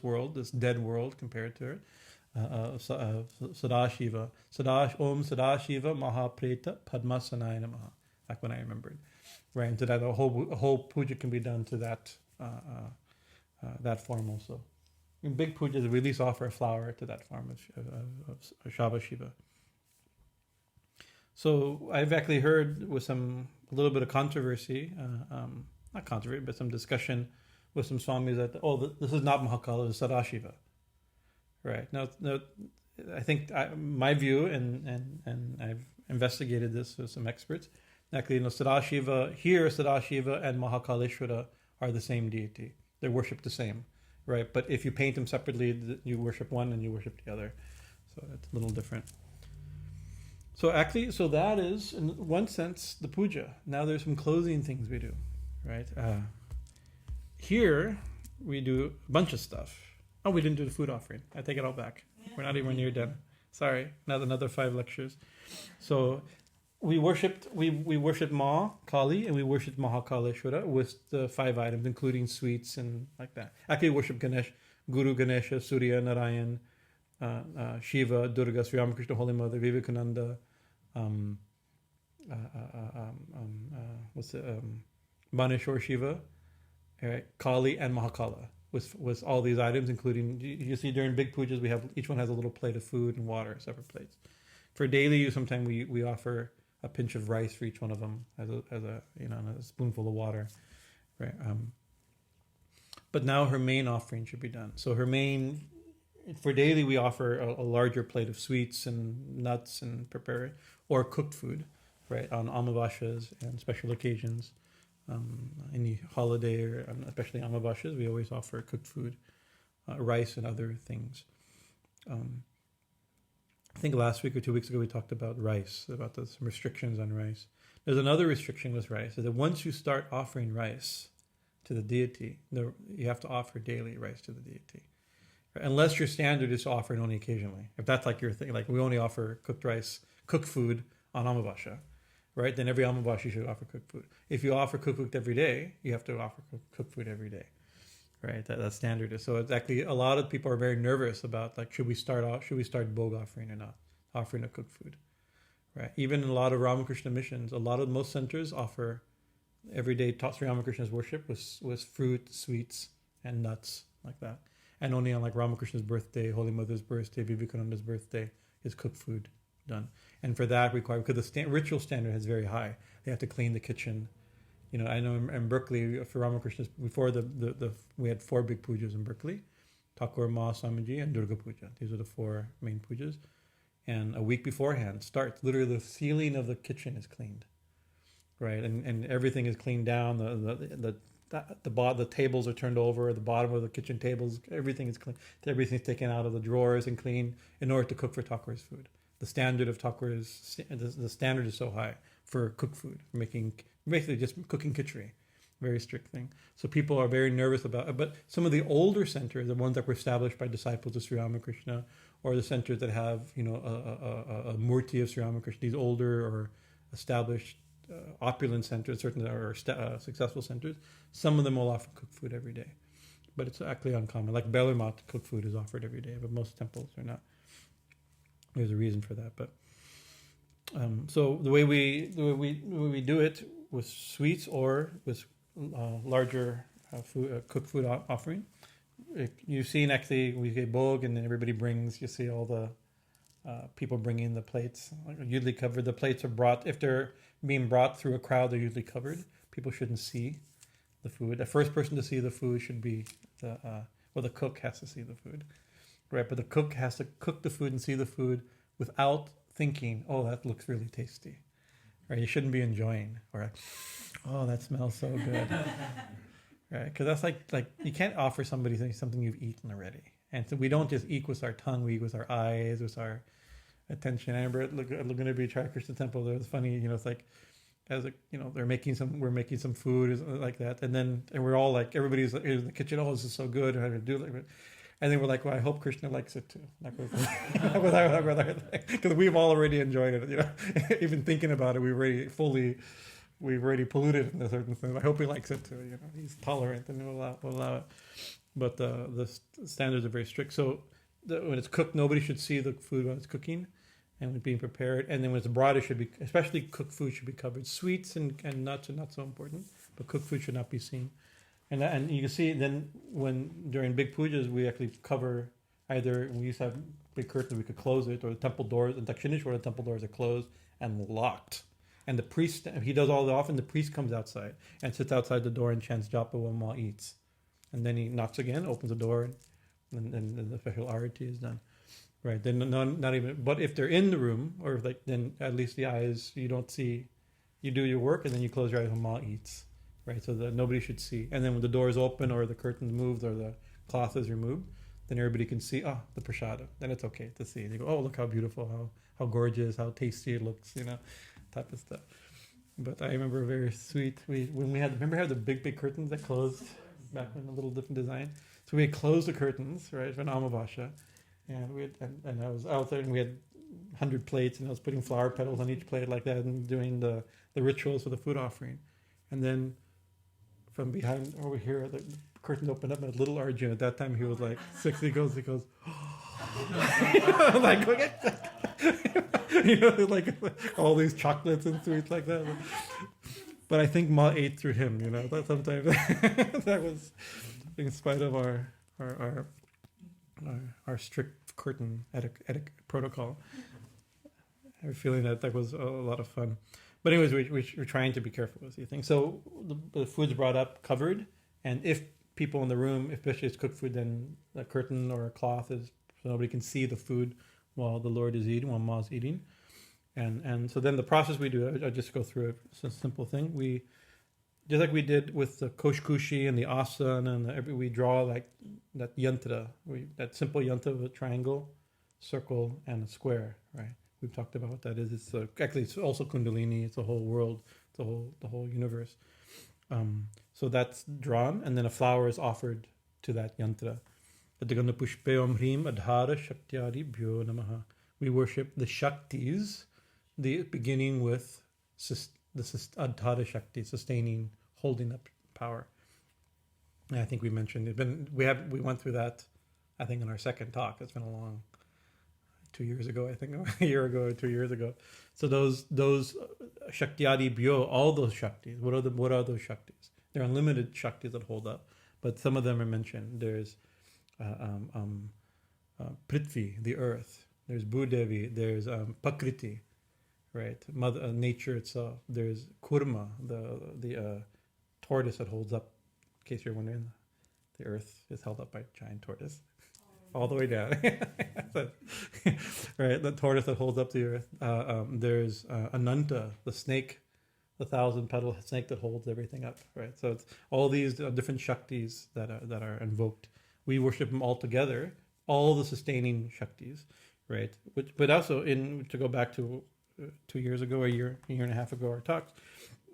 world, this dead world compared to her. Sadashiva. Om Sadashiva Mahapreta Padmasanaya Namaha. like when I remembered. Right, and to that a whole puja can be done to that that form also. In big pujas, we at least offer a flower to that form of Sadashiva. So I've actually heard with a little bit of controversy, not controversy, but some discussion with some swamis that this is not Mahakala, it's Sadashiva. Right now, I think my view, and I've investigated this with some experts. Actually, Sadashiva and Mahakaleshwara are the same deity. They're worshipped the same, right? But if you paint them separately, you worship one and you worship the other. So it's a little different. So actually, that is, in one sense, the puja. Now there's some closing things we do, right? Here, we do a bunch of stuff. Oh, we didn't do the food offering. I take it all back. We're not even near done. Sorry, another 5 lectures. So we worshipped Ma, Kali, and we worshipped Mahakaleshwara with the 5 items, including sweets and like that. Actually, we worship Ganesh, Guru Ganesha, Surya, Narayan, Shiva, Durga, Sri Ramakrishna, Holy Mother, Vivekananda, Baneshwar Shiva, Kali, and Mahakala. With all these items, including, you see during big pujas, each one has a little plate of food and water, separate plates. For daily use, sometimes we offer a pinch of rice for each one of them as a spoonful of water, right? But now her main offering should be done. So for daily, we offer a larger plate of sweets and nuts and prepare or cooked food, right? On Amavashas and special occasions. Any holiday, or especially Amavashas, we always offer cooked food, rice and other things. I think last week or 2 weeks ago we talked about rice, about some restrictions on rice. There's another restriction with rice, is that once you start offering rice to the deity, you have to offer daily rice to the deity. Unless your standard is to offer it only occasionally. If that's like your thing, like we only offer cooked food on Amavasha, right? Then every Amavasha you should offer cooked food. If you offer cooked food every day, you have to offer cooked food every day, right? That standard is. So it's actually, a lot of people are very nervous about, like, should we start bog offering or not, offering a cooked food, right? Even in a lot of Ramakrishna missions, most centers offer everyday Sri Ramakrishna's worship with fruit, sweets, and nuts like that. And only on like Ramakrishna's birthday, Holy Mother's birthday, Vivekananda's birthday is cooked food done. And for that because the ritual standard is very high. They have to clean the kitchen. I know in Berkeley for Ramakrishna's, before we had 4 big pujas in Berkeley, Thakur, Ma, Swamiji, and Durga Puja. These are the 4 main pujas. And a week beforehand literally the ceiling of the kitchen is cleaned, right? And everything is cleaned down. The tables are turned over. The bottom of the kitchen tables, everything is clean. Everything's taken out of the drawers and cleaned in order to cook for Thakur's food. The standard of Thakur the standard is so high for cooked food, basically just cooking khichdi, very strict thing. So people are very nervous about it. But some of the older centers, the ones that were established by disciples of Sri Ramakrishna, or the centers that have a murti of Sri Ramakrishna, these older or established opulent centers, certain or successful centers, some of them will offer cooked food every day. But it's actually uncommon. Like Belarmat, cooked food is offered every day, but most temples are not. There's a reason for that, but so the way we do it with sweets or with larger cooked food offering. You've seen actually we get bog and then everybody brings. You see all the people bringing the plates. Usually covered. The plates are brought if they're being brought through a crowd. They're usually covered. People shouldn't see the food. The first person to see the food should be the cook has to see the food. Right, but the cook has to cook the food and see the food without thinking, oh, that looks really tasty. Right, you shouldn't be enjoying, or, oh, that smells so good. Right, because that's like you can't offer somebody something you've eaten already. And so we don't just eat with our tongue, we eat with our eyes, with our attention. I remember looking at Chai Krishna Temple, it was funny, it's like, we're making some food like that, and we're all like, everybody's in the kitchen, oh, this is so good, and how to do it. And then we're like, well, I hope Krishna likes it too. Because we've all already enjoyed it. Even thinking about it, we've already polluted it in a certain sense. I hope he likes it too. He's tolerant and we'll allow it. But the standards are very strict. So when it's cooked, nobody should see the food when it's cooking. and when being prepared. And then when it's brought, it should be, especially cooked food should be covered. Sweets and nuts are not so important, but cooked food should not be seen. And you can see then when during big pujas we actually cover either, we used to have big curtains, we could close it, or the temple doors, in Dakshineshwar the temple doors are closed and locked. And the priest, he does all that often, the priest comes outside and sits outside the door and chants Japa while Ma eats. And then he knocks again, opens the door, and then the special arati is done. Right, then not even, but if they're in the room, or like, then at least the eyes, you don't see, you do your work and then you close your eyes when Ma eats. Right, so that nobody should see. And then when the door is open or the curtain's moved or the cloth is removed, then everybody can see, the prasada. Then it's okay to see. And you go, oh, look how beautiful, how gorgeous, how tasty it looks, type of stuff. But I remember very sweet. Remember how the big curtains that closed back when a little different design. So we had closed the curtains, right, for an Amavasya, and I was out there and we had 100 plates, and I was putting flower petals on each plate like that and doing the rituals for the food offering, and then from behind over here, the curtain opened up, and little Arjun, at that time he was like 6, he goes, like, like all these chocolates and sweets like that. But I think Ma ate through him, that sometimes that was in spite of our strict curtain etiquette protocol. I have a feeling that was a lot of fun. But anyways, we're trying to be careful with these things. So the food's brought up covered, and if people in the room, especially it's cooked food, then a curtain or a cloth is so nobody can see the food while the Lord is eating, while Ma's eating. And so then the process we do, I'll just go through it. It's a simple thing. We, just like we did with the Koshkushi and the asana, and we draw like that yantra, that simple yantra of a triangle, circle, and a square, right? We've talked about what that is. It's actually it's also Kundalini. It's a whole world. It's the whole universe. So that's drawn, and then a flower is offered to that yantra. We worship the Shaktis, beginning with the Adhara Shakti, sustaining, holding up power. And I think we mentioned it. We went through that, I think, in our second talk. It's been a long 2 years ago, I think, a year ago or 2 years ago. So those Shaktiyadi Bhyo, all those Shaktis, what are those Shaktis? They're unlimited Shaktis that hold up, but some of them are mentioned. There's Prithvi, the earth. There's Bhudevi. There's Pakriti, right? Mother Nature itself. There's Kurma, the tortoise that holds up. In case you're wondering, the earth is held up by a giant tortoise. All the way down. Right, the tortoise that holds up the earth. There's Ananta, the snake, the 1,000-petal snake that holds everything up. Right, so it's all these different Shaktis that are invoked. We worship them all together, all the sustaining Shaktis, right? But also, to go back to 2 years ago, a year and a half ago, our talks,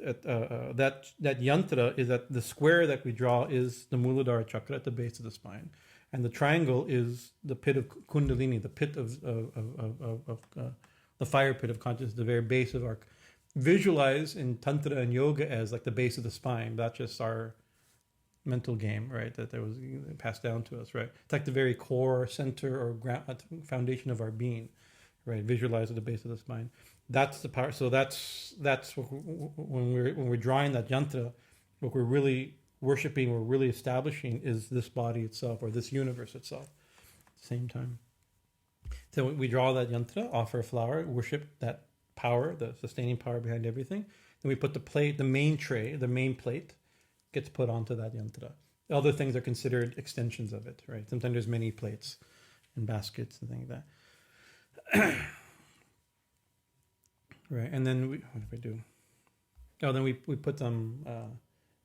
that yantra is that the square that we draw is the Muladhara Chakra at the base of the spine. And the triangle is the pit of Kundalini, the pit of the fire pit of consciousness, the very base of our. Visualize in Tantra and Yoga as like the base of the spine. That's just our mental game, right? That there was passed down to us, right? It's like the very core, center, or foundation of our being, right? Visualize at the base of the spine. That's the power. So that's when we're drawing that yantra, what we're really worshipping, we're really establishing is this body itself or this universe itself at the same time. So we draw that yantra, offer a flower, worship that power, the sustaining power behind everything. Then we put the plate, the main tray, the main plate gets put onto that yantra. Other things are considered extensions of it, right? Sometimes there's many plates and baskets and things like that. Right, and then what do we do? Oh, then we put them...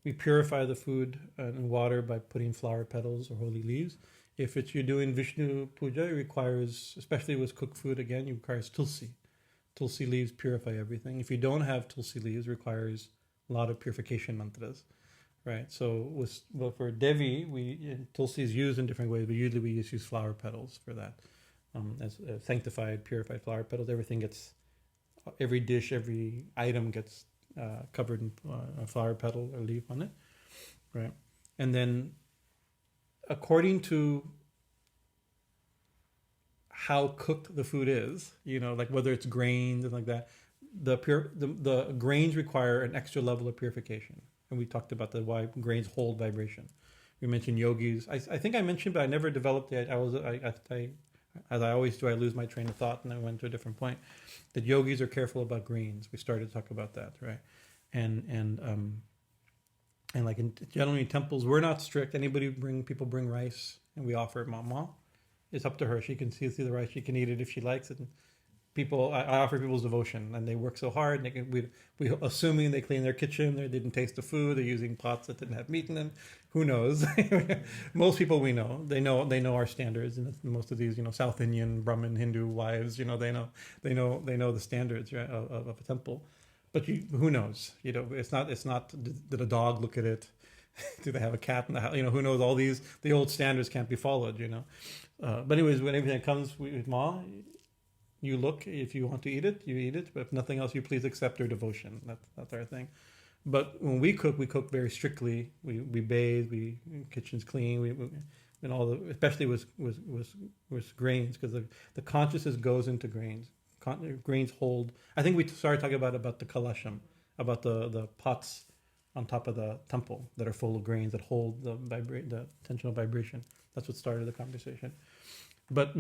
we purify the food and water by putting flower petals or holy leaves. If you're doing Vishnu Puja, it requires, especially with cooked food again, it requires tulsi. Tulsi leaves purify everything. If you don't have tulsi leaves, it requires a lot of purification mantras, right? So for Devi, tulsi is used in different ways, but usually we just use flower petals for that. As sanctified, purified flower petals, every dish, every item gets covered in a flower petal or leaf on it, right? And then, according to how cooked the food is, like whether it's grains and like that, the grains require an extra level of purification. And we talked about why grains hold vibration. We mentioned yogis. I think I mentioned, but I never developed it. As I always do, I lose my train of thought and I went to a different point. That yogis are careful about grains. We started to talk about that, right? And like generally in temples, we're not strict. People bring rice and we offer it. Mama, it's up to her. She can see the rice. She can eat it if she likes it. And I offer people's devotion, and they work so hard. And we assuming they clean their kitchen, they didn't taste the food, they're using pots that didn't have meat in them. Who knows? Most people we know, they know our standards, and most of these, South Indian, Brahmin, Hindu wives, they know the standards, right, of a temple. But who knows? It's not. Did a dog look at it? Do they have a cat in the house? Who knows? All the old standards can't be followed. But anyways, when everything comes with Ma, you look. If you want to eat it, you eat it. But if nothing else, you please accept your devotion. That's our thing. But when we cook very strictly. We bathe. Kitchen's clean. Especially with grains, because the consciousness goes into grains. Grains hold. I think we started talking about the kalasham, about the pots on top of the temple that are full of grains that hold the tensional vibration. That's what started the conversation. But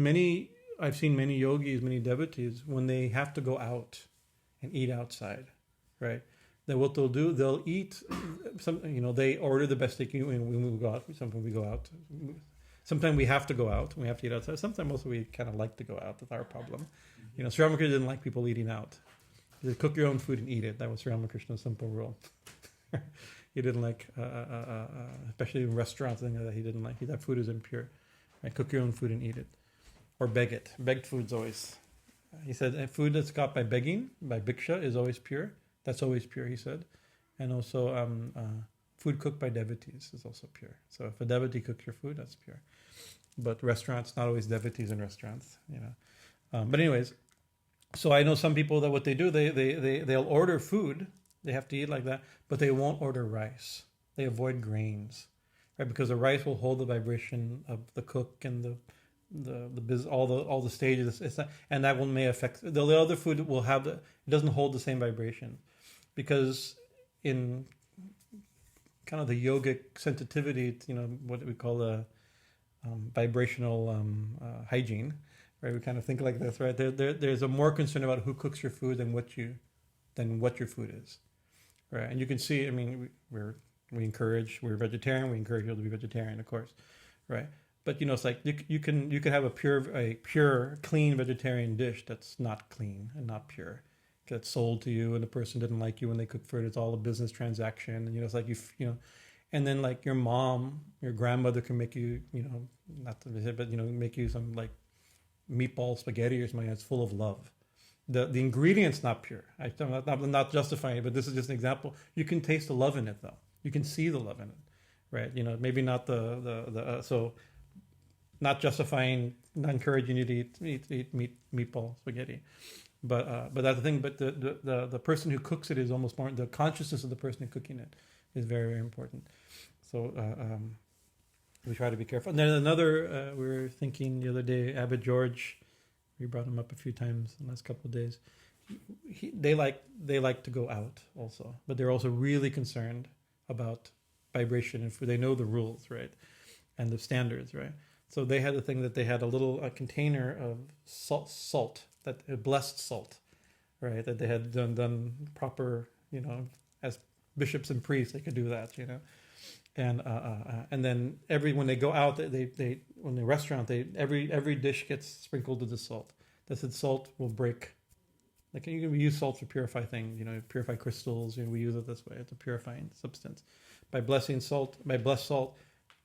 I've seen many yogis, many devotees, when they have to go out and eat outside, right? Then what they'll do, they'll eat they order the best they can when we go out. Sometimes we go out. Sometimes we have to go out. We have to eat outside. Sometimes also we kind of like to go out. That's our problem. Sri Ramakrishna didn't like people eating out. He said, cook your own food and eat it. That was Sri Ramakrishna's simple rule. He didn't like, especially in restaurants, things like that. He didn't like. That food is impure. Right? Cook your own food and eat it. Or beg it. Begged food's always. He said, food that's got by begging, by bhiksha, is always pure. That's always pure, he said. And also, food cooked by devotees is also pure. So if a devotee cooks your food, that's pure. But restaurants, not always devotees in restaurants, But anyways, so I know some people that what they do, they'll order food. They have to eat like that, but they won't order rice. They avoid grains, right? Because the rice will hold the vibration of the cook and all the stages. And that one may affect the other food. It doesn't hold the same vibration, because in kind of the yogic sensitivity, what we call the vibrational hygiene, right? We kind of think like this, right? There's a more concern about who cooks your food than what your food is, right? And you can see, we're vegetarian. We encourage you to be vegetarian, of course, right? But it's like you can have a pure, clean vegetarian dish that's not clean and not pure. That's sold to you, and the person didn't like you when they cooked for it. It's all a business transaction, and it's like and then like your mom, your grandmother can make you, not to say, but make you some like meatball spaghetti or something that's full of love. The ingredient's not pure. I'm not justifying it, but this is just an example. You can taste the love in it, though. You can see the love in it, right? Maybe not so. Not justifying, not encouraging you to eat meatball spaghetti, but that's the thing. But the person who cooks it is almost more. The consciousness of the person who's cooking it is very, very important. So we try to be careful. And then another, we were thinking the other day, Abbot George. We brought him up a few times in the last couple of days. They like to go out also, but they're also really concerned about vibration and food. They know the rules, right, and the standards, right. So they had the thing that they had a container of salt, that blessed salt, right? That they had done proper, as bishops and priests, they could do that, And then when they go out, they when the restaurant, every dish gets sprinkled with the salt. They said salt will break. Like we use salt to purify things, purify crystals. We use it this way. It's a purifying substance. By blessed salt.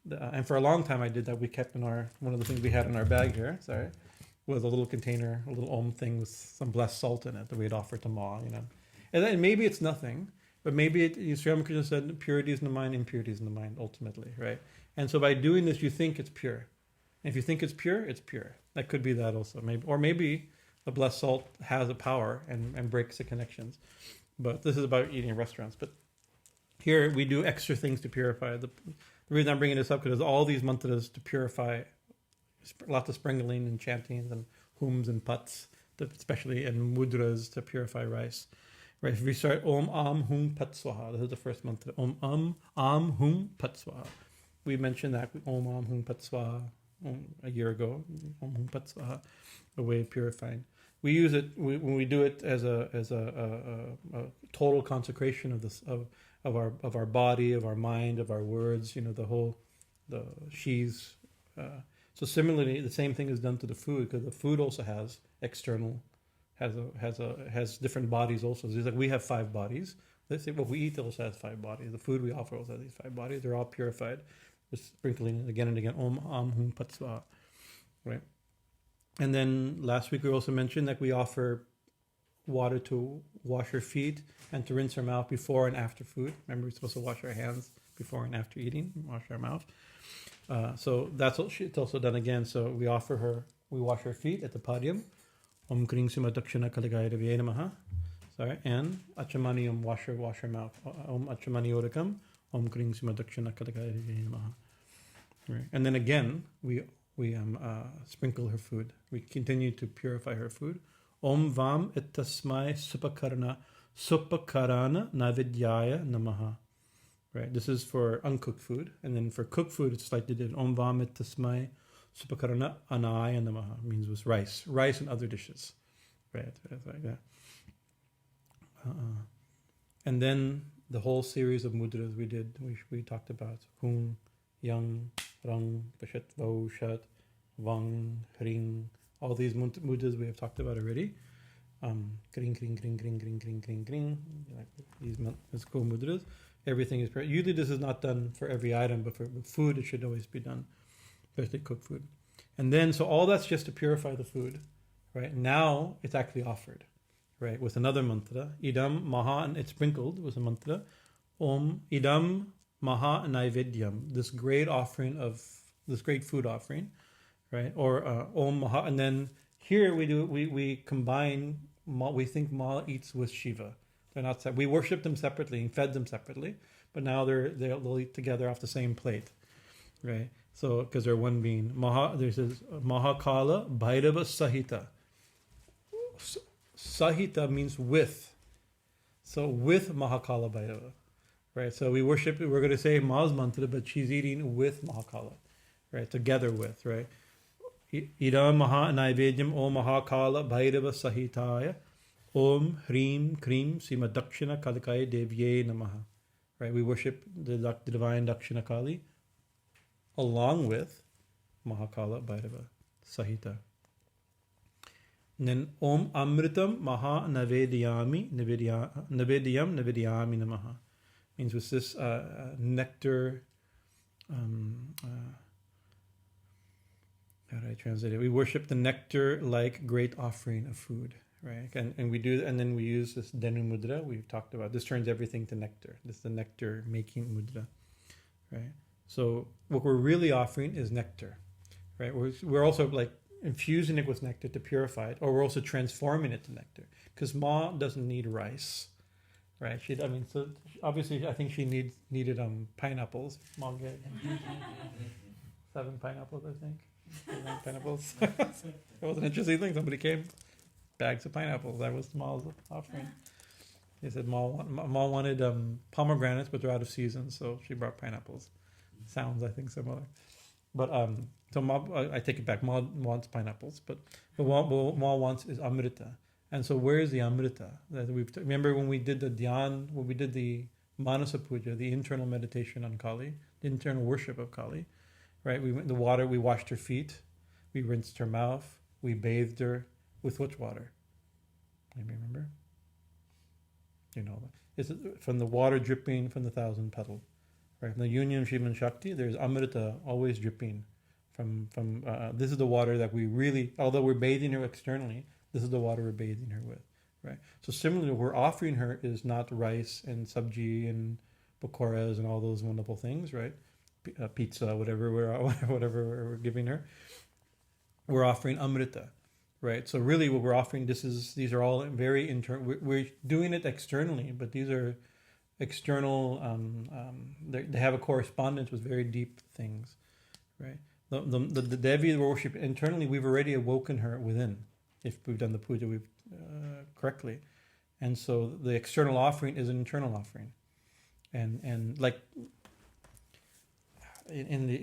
And for a long time I did that. We kept one of the things we had in our bag here, was a little container, a little om thing with some blessed salt in it that we'd offer to Ma, And then maybe it's nothing, but maybe Sri Ramakrishna said purity is in the mind, impurity is in the mind, ultimately, right? And so by doing this, you think it's pure. And if you think it's pure, it's pure. That could be that also. Maybe the blessed salt has a power and breaks the connections. But this is about eating in restaurants. But here we do extra things to purify. The reason I'm bringing this up because there's all these mantras to purify, lots of sprinkling and chanting and hums and pats, especially, and mudras to purify rice. Right, if we start Om Am Hum Pat Swaha, this is the first mantra. Om Am Hum Pat Swaha. We mentioned that Om Am Hum Pat Swaha a year ago. Om Hum Pat Swaha, a way of purifying. We use it when we do it as a total consecration of our body, of our mind, of our words. The she's. So similarly, the same thing is done to the food, because the food also has external. Has different bodies also. So it's like we have 5 bodies. Let's say what we eat also has 5 bodies. The food we offer also has these 5 bodies. They're all purified. Just sprinkling it again and again. Om Am Hum Pat Swaha. Right. And then last week we also mentioned that we offer water to wash our feet and to rinse our mouth before and after food. Remember, we're supposed to wash our hands before and after eating. Wash our mouth. So that's it's also done again. So we wash her feet at the podium. Om Kring Sima Dakshina Kalagairave Namaha. Sorry, and Achamaniyam, wash her mouth. Om Achamaniodakam. Om Kring Sima Dakshina Kalagairave Namaha. Right. And then again, we sprinkle her food. We continue to purify her food. Om Vam Ittasmai Supakarana Navidyaya Namaha. Right. This is for uncooked food, and then for cooked food, it's slightly different. Om Vam Ittasmai Supakarana Anaya Namaha, means with rice and other dishes, right? Like that. And then the whole series of mudras we talked about Hum, Yang, Rang, Pashat, Vau, Shat, Vang, Hring. All these mudras we have talked about already. Kring, kring, kring, kring, kring, kring, kring, kring. Like these cool mudras. Everything is usually this is not done for every item, but for food it should always be done. Especially cooked food. And then, so all that's just to purify the food, right? Now it's actually offered, right? With another mantra. Idam Maha, and it's sprinkled with a mantra. Om Idam Maha Naivedyam. This great food offering, right? Or Om Maha, and then here we combine, we think Ma eats with Shiva. They're not, we worship them separately and fed them separately, but now they'll eat together off the same plate, right? So, because they're one being. There's this Mahakala Bhairava Sahita. Sahita means with. So, with Mahakala Bhairava. Right? So, we're going to say Ma's mantra, but she's eating with Mahakala. Right? Together with, right? Ida Maha Naivedyam Om Mahakala Bhairava Sahitaya Om Hrim Krim Sima Dakshina Kalikaya Devye Namaha. Right? We worship the divine Dakshina Kali along with Mahakala Bhairava Sahita. And then Om Amritam Maha Navedyami Navedyami Namaha. Means with this nectar, how do I translate it? We worship the nectar like great offering of food, right? And we do, and then we use this Dhenu Mudra we've talked about. This turns everything to nectar. This is the nectar making mudra, right? So what we're really offering is nectar, right? We're also like infusing it with nectar to purify it, or we're also transforming it to nectar, because Ma doesn't need rice, right? So obviously I think she needed pineapples. Ma get 7 pineapples, I think. 9 pineapples. It was an interesting thing. Somebody came, bags of pineapples. That was Ma's offering. He said Ma wanted pomegranates, but they're out of season, so she brought pineapples. Sounds, I think, similar. But so Ma, I take it back. Ma wants pineapples, but what Ma wants is Amrita. And so where is the Amrita? Remember when we did the Dhyan, when we did the Manasa Puja, the internal meditation on Kali, the internal worship of Kali, right? We went in the water, we washed her feet, we rinsed her mouth, we bathed her with which water? Anybody remember? You know, it's from the water dripping from the 1,000 petals. Right, from the union of Shiva and Shakti, there's Amrita always dripping from this is the water that we really, although we're bathing her externally, this is the water we're bathing her with, right? So similarly, what we're offering her is not rice and sabji and pakoras and all those wonderful things, right? Pizza, whatever we're giving her. We're offering Amrita, right? So really what we're offering, these are all very internal, we're doing it externally, but these are external, they have a correspondence with very deep things, right? The Devi we worship internally, we've already awoken her within, if we've done the puja correctly. And so the external offering is an internal offering. And like in the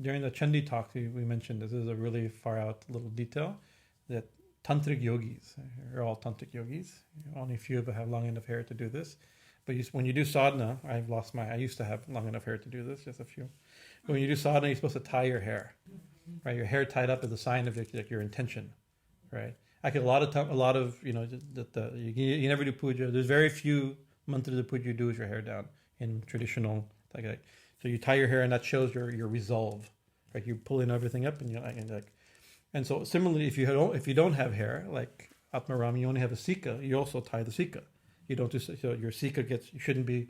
during the Chandi talk, we mentioned this is a really far out little detail that Tantric yogis are all Tantric yogis. Only a few of them have long enough hair to do this. But when you do sadhana, I used to have long enough hair to do this, just a few. But when you do sadhana, you're supposed to tie your hair, right? Your hair tied up is a sign of your intention, right? Actually, a lot of you never do puja. There's very few mantras of puja you do with your hair down in traditional so you tie your hair and that shows your resolve, right? You pull in everything up and so similarly, if you don't have hair like Atmaram, you only have a sika. You also tie the sika. You don't do so. Your sika shouldn't be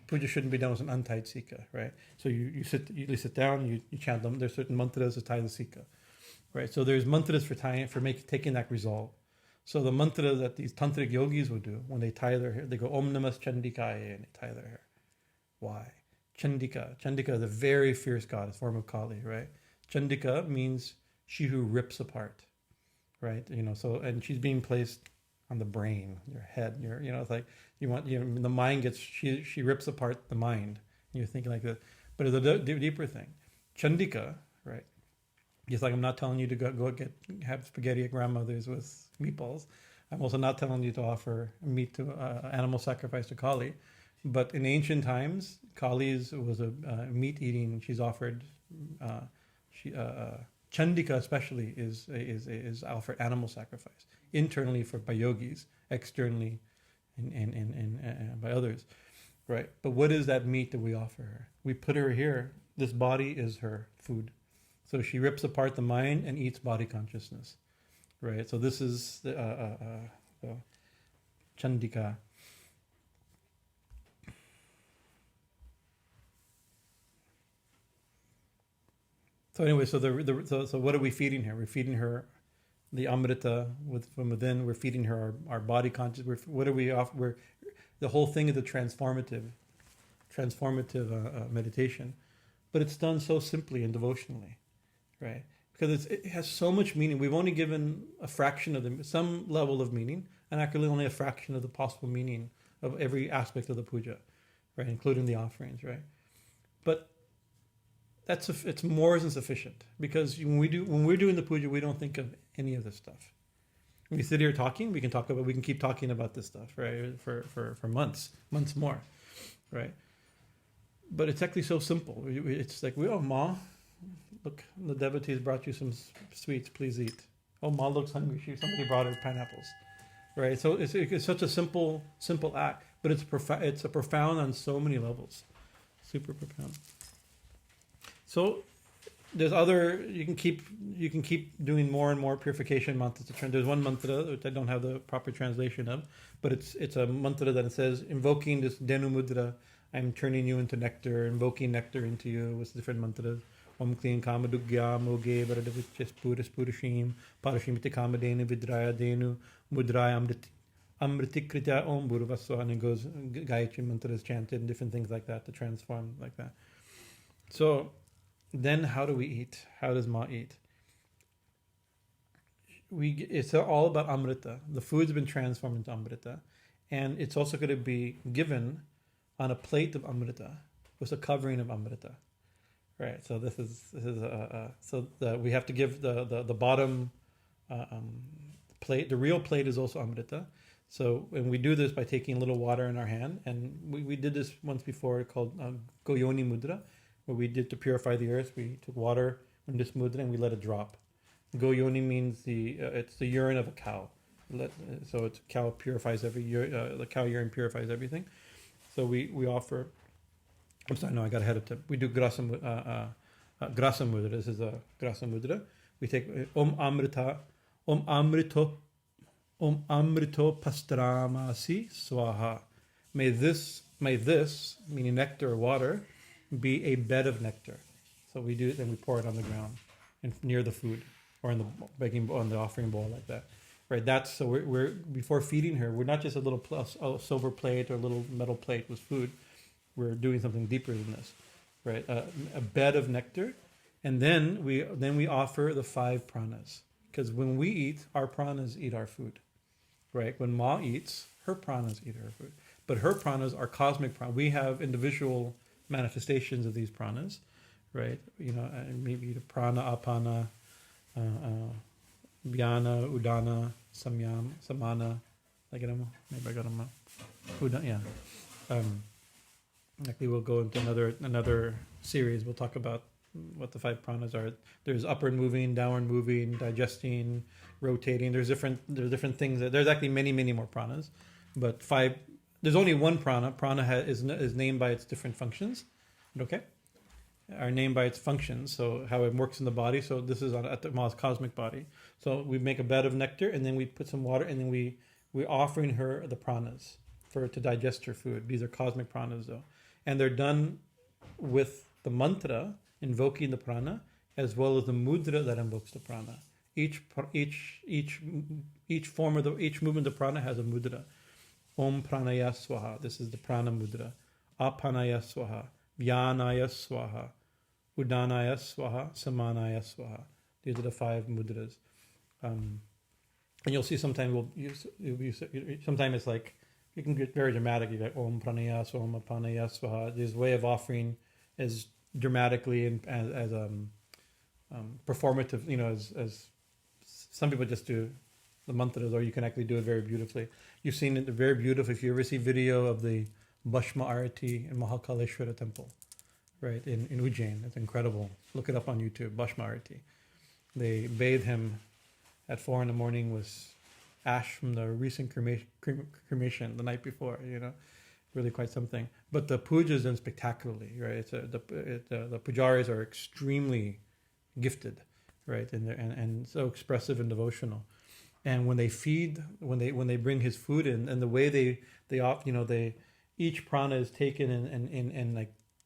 puja shouldn't be done with an untied sika, right? So you sit down, you chant them. There's certain mantras to tie the sika. Right, so there's mantras for taking that resolve. So the mantra that these tantric yogis would do when they tie their hair, they go Om Namas Chandikaya and they tie their hair. Why? Chandika is a very fierce goddess, form of Kali, right? Chandika means she who rips apart, right? So and she's being placed on the brain, your head, it's like the mind gets she rips apart the mind. You're thinking like that, but it's a deeper thing. Chandika, right? Just like I'm not telling you to go have spaghetti at grandmother's with meatballs, I'm also not telling you to offer meat to animal sacrifice to Kali. But in ancient times, Kali was a meat eating. She's offered. Chandika especially is offered animal sacrifice internally by yogis, externally, and by others, right? But what is that meat that we offer her? We put her here. This body is her food. So she rips apart the mind and eats body consciousness, right? So this is the Chandika. So anyway, so what are we feeding her? We're feeding her the Amrita from within. We're feeding her our body consciousness. What are we off? The whole thing is a transformative meditation, but it's done so simply and devotionally. Right, because it has so much meaning. We've only given a fraction of some level of meaning, and actually only a fraction of the possible meaning of every aspect of the puja, right, including the offerings, right. But it's more than sufficient, because when we're doing the puja, we don't think of any of this stuff. When we sit here talking, we can keep talking about this stuff, right, for months more, right. But it's actually so simple. It's like Ma. Look, the devotees brought you some sweets. Please eat. Oh, Ma looks hungry. Somebody brought her pineapples, right? So it's such a simple act, but it's profound on so many levels, super profound. So there's you can keep doing more and more purification mantras. There's one mantra which I don't have the proper translation of, but it's a mantra that it says, invoking this Denu Mudra, I'm turning you into nectar, invoking nectar into you with different mantras. Om Kleen Kamadugya Moge Varadavichis Puris Purishim Parashimiti Kamadenu Vidraya Denu Mudraya Amritikrita Om Burvaswa, and it goes Gayatri mantra is chanted and different things like that to transform like that. So then how do we eat? How does Ma eat? It's all about Amrita. The food's been transformed into Amrita, and it's also going to be given on a plate of Amrita with a covering of Amrita. Right, so we have to give the bottom plate. The real plate is also Amrita. So, and we do this by taking a little water in our hand, and we did this once before called Goyoni Mudra, where we did to purify the earth. We took water in this mudra and we let it drop. Goyoni means it's the urine of a cow. So it's cow purifies the cow urine purifies everything. So we offer. I'm sorry, no, I got ahead of time. We do Grasa Mudra. This is a Grasa Mudra. We take Om Amrito Pastramasi Swaha. May this, meaning nectar or water, be a bed of nectar. So we do it, then we pour it on the ground and near the food, or in the offering bowl like that. Right. That's so we're before feeding her, we're not just a silver plate or a little metal plate with food. We're doing something deeper than this. right? A bed of nectar, and then we offer the 5 pranas, because when we eat, our pranas eat our food, right? When Ma eats, her pranas eat her food, but her pranas are cosmic pranas. We have individual manifestations of these pranas, right? Maybe the prana, apana, Vyana, Udana, Samyam, Samana. I get them? Maybe I got them. Udana, yeah. Likely we'll go into another series. We'll talk about what the 5 pranas are. There's upward moving, downward moving, digesting, rotating. There's different things. There's actually many more pranas, but 5. There's only one prana. Prana is named by its different functions. Okay, are named by its functions. So how it works in the body. So this is at the Ma's cosmic body. So we make a bed of nectar, and then we put some water, and then we're offering her the pranas for her to digest her food. These are cosmic pranas, though, and they're done with the mantra invoking the prana, as well as the mudra that invokes the prana. Each movement of the prana has a mudra. Om pranaya swaha. This is the prana mudra. Apanaya swaha. Vyanaya swaha. Udanaya swaha. Samanaya swaha. These are the 5 mudras. And you'll see sometimes sometimes it's like, you can get very dramatic. You go Om pranaya swaha, Om apanaya swaha. This way of offering is dramatically and as performative, as some people just do the mantras, or you can actually do it very beautifully. You've seen it very beautiful if you ever see video of the Bhashma Arati in Mahakaleshwara temple, right, in Ujjain. It's incredible. Look it up on YouTube, Bhashma Arati. They bathe him at 4 a.m. with ash from the recent cremation the night before, really quite something. But the puja is done spectacularly, right? The pujaris are extremely gifted, right, and so expressive and devotional. And when they feed, when they bring his food in, and the way each prana is taken and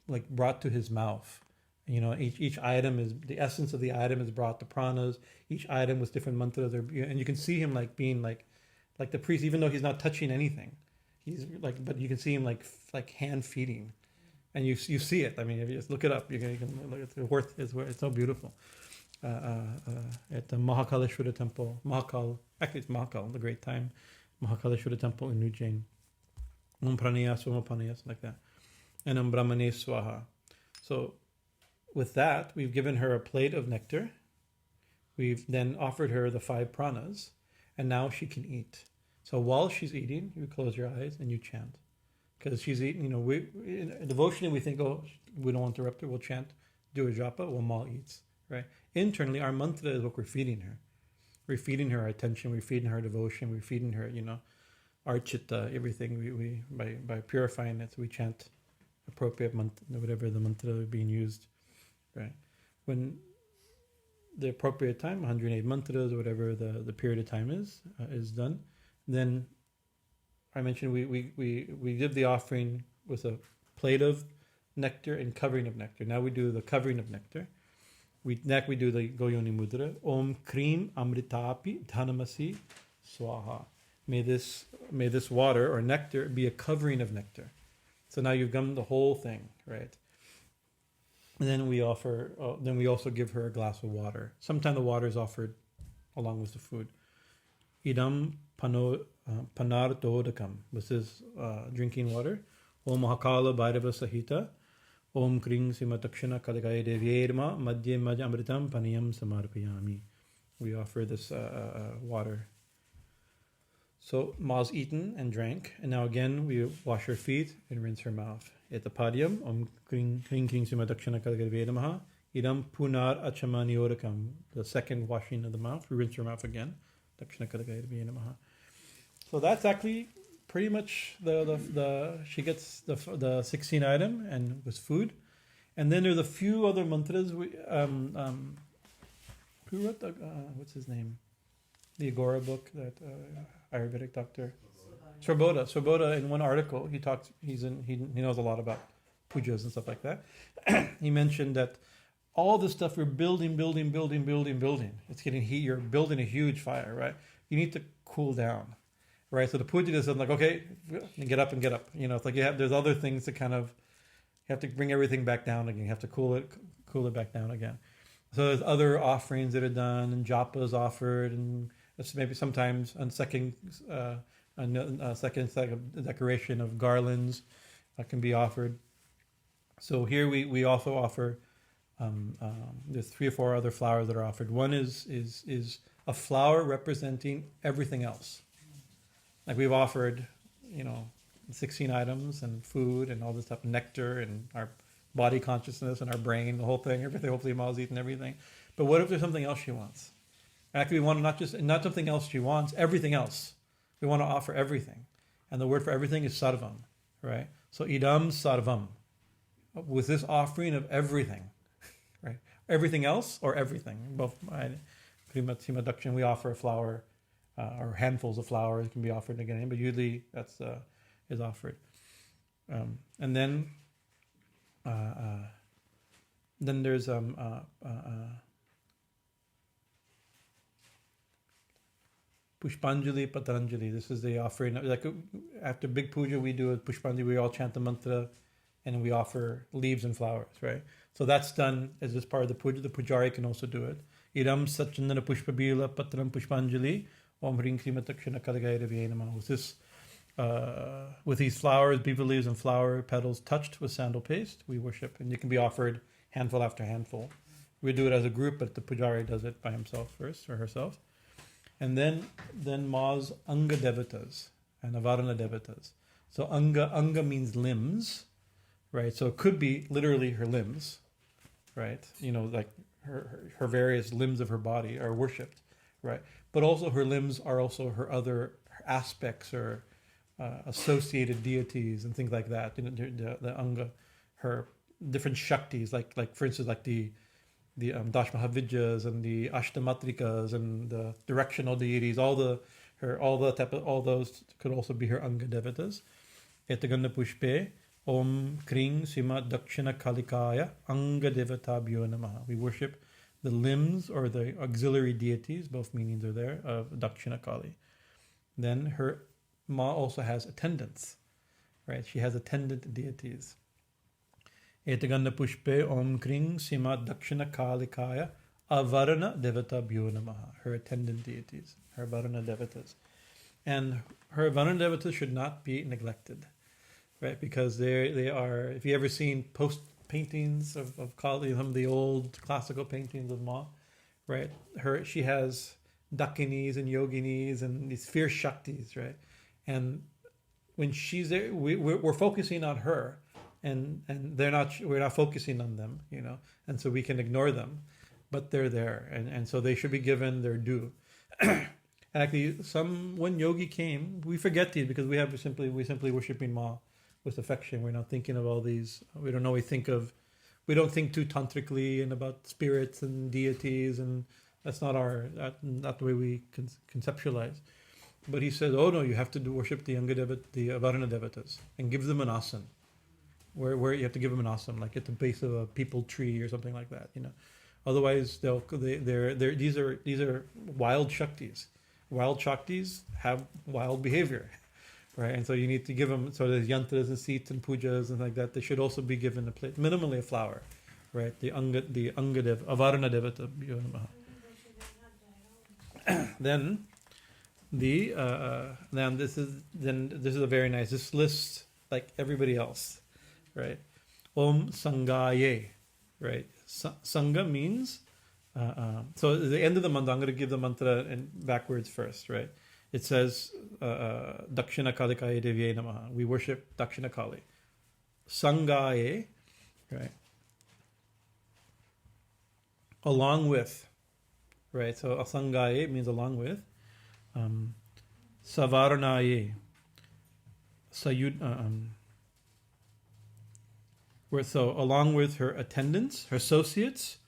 like brought to his mouth. Each item is, the essence of the item is brought to pranas. Each item with different mantras, and you can see him like being like the priest, even though he's not touching anything. He's like, but you can see him like hand feeding, and you see it. I mean, if you just look it up, you can look. It's so beautiful. At the Mahakaleshwara temple, it's Mahakal, the great time, Mahakaleshwara temple in Ujjain. Om pranaya swaha, like that, and Om brahmane swaha. So, with that, we've given her a plate of nectar. We've then offered her the 5 pranas, and now she can eat. So while she's eating, you close your eyes and you chant, because she's eating. Devotionally we think, we don't want to interrupt her. We'll chant, do a japa while Ma eats. Right. Internally, our mantra is what we're feeding her. We're feeding her our attention. We're feeding her devotion. We're feeding her, our chitta, everything. We by purifying it, so we chant appropriate mantra, whatever the mantra is being used. Right. When the appropriate time, 108 mantras, or whatever the period of time is done, then I mentioned we did the offering with a plate of nectar and covering of nectar. Now we do the covering of nectar. Next we do the Goyoni Mudra. Om Krim Amritapi Dhanamasi Swaha. May this water or nectar be a covering of nectar. So now you've done the whole thing, right? And then we offer. Then we also give her a glass of water. Sometimes the water is offered along with the food. Idam panardodakam. This is drinking water. Om Mahakala Bhairava Sahita. Om Kring Simatakshana Kadagaya Devyerma Madhye Maj Amritam Paniyam Samarpayami. We offer this water. So Ma's eaten and drank, and now again we wash her feet and rinse her mouth. Etapadyam Om Kring Simatakshana Kadagaya Devyerma Idam Punar Achamaniyorakam. The second washing of the mouth, we rinse her mouth again. Dakshana Kadagaya Devyerma. So that's actually pretty much she gets the 16 item and with food, and then there's a few other mantras. Who wrote what's his name? The Agora book, that Ayurvedic doctor, Sarboda. In one article, he knows a lot about pujas and stuff like that. He mentioned that all this stuff we're building. It's getting heat. You're building a huge fire, right? You need to cool down. Right, so the puja is like, okay, get up. It's like there's other things to kind of have to bring everything back down again. You have to cool it back down again. So there's other offerings that are done, and Japa is offered, and it's maybe sometimes on second decoration of garlands that can be offered. So here we also offer. There's 3 or 4 other flowers that are offered. One is a flower representing everything else. Like we've offered, 16 items and food and all this stuff, nectar and our body consciousness and our brain, the whole thing, everything. Hopefully, Ma's eaten everything. But what if there's something else she wants? Actually, we want not something else she wants, everything else. We want to offer everything, and the word for everything is sarvam, right? So idam sarvam, with this offering of everything, right? Everything else or everything. Both. We offer a flower, or handfuls of flowers can be offered again, but usually that's is offered, and then there's Pushpanjali, Patanjali. This is the offering. Like after big puja, we do a Pushpanjali. We all chant the mantra, and we offer leaves and flowers, right? So that's done as this part of the puja. The pujari can also do it. Idam Satchandana Pushpabila Patram Pushpanjali Om Hring Krimatakshana Kalagairavaye Namah. With this, with these flowers, beaver leaves and flower petals touched with sandal paste, we worship, and it can be offered handful after handful. We do it as a group, but the pujari does it by himself first or herself, and then Ma's Anga Devatas and Avarana Devatas. So Anga means limbs, right? So it could be literally her limbs, right? Like her various limbs of her body are worshipped, right? But also her limbs are also her other aspects or associated deities and things like that. The Anga, her different shaktis, like for instance, like the Dashmahavidyas and the Ashtamatrikas and the directional deities, all those could also be her Anga Devatas. Etaganda Pushpe Om Kring Sima Dakshina Kalikaya Anga Devatabhyo Namaha. We worship the limbs or the auxiliary deities, both meanings are there, of Dakshina Kali. Then her Ma also has attendants, right? She has attendant deities. Etaganda Pushpe Om Kring Sima Dakshina Kalikaya Avarana Devatabhyo Namaha. Her attendant deities, her Varana Devatas. And her Varana Devatas should not be neglected, right? Because they are, if you ever seen post paintings of Kali, some of the old classical paintings of Ma, right? She has Dakinis and Yoginis and these fierce Shaktis, right? And when she's there, we're focusing on her, and we're not focusing on them, and so we can ignore them, but they're there, and so they should be given their due. And actually, when Yogi came, we forget these because we simply worshiping Ma with affection. We're not thinking of all these. We don't always think too tantrically and about spirits and deities, and that's not the way we conceptualize. But he says, oh no, you have to worship the Avarana Devatas and give them an asana. Where you have to give them an asana, like at the base of a peepal tree or something like that. Otherwise these are wild shaktis. Wild shaktis have wild behavior. Right, and so you need to give them. So there's yantras and seats and pujas and like that. They should also be given a plate, minimally a flower, right? The Angadev, Avarana Devata. Then this is a very nice. This lists like everybody else, right? Om Sangaye, right? Sangha means. So at the end of the mantra, I'm going to give the mantra and backwards first, right? It says, Dakshina Kalikaya Devye Namaha. We worship Dakshina Kali. Sangaye, right? Along with, right? So Asangaye means along with. Savaranaye. So along with her attendants, her associates.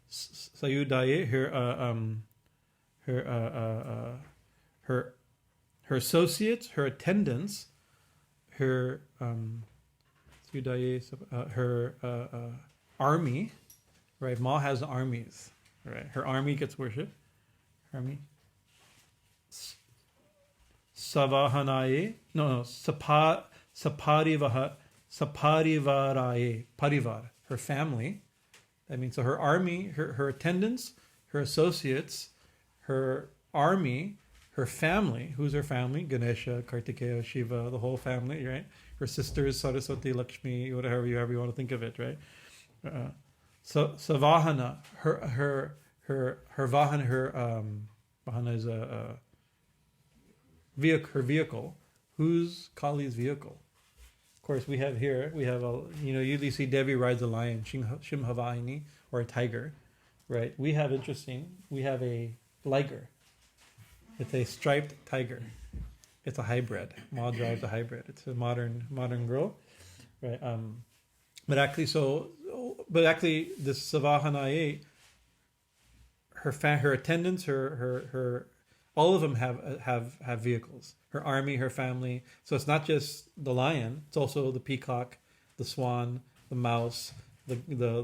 Sayudaye, her associates, her attendants, her army, right? Ma has armies, right? Her army gets worship. Army. Saparivaha Saparivaraye, parivar, her family. That means so her army, her attendants, her associates, her army, her family. Who's her family? Ganesha, Kartikeya, Shiva, the whole family, right? Her sisters, Saraswati, Lakshmi, whatever you want to think of it, right? So Vahana, her Vahana, Vahana is a vehicle, her vehicle. Who's Kali's vehicle? Of course, we have usually see Devi rides a lion, Shimhavahini, or a tiger, right? We have a liger. It's a striped tiger. It's a hybrid. Ma drives a hybrid. It's a modern girl, right? But actually, this Savahanaye, her attendants, her all of them have vehicles. Her army, her family. So it's not just the lion; it's also the peacock, the swan, the mouse, the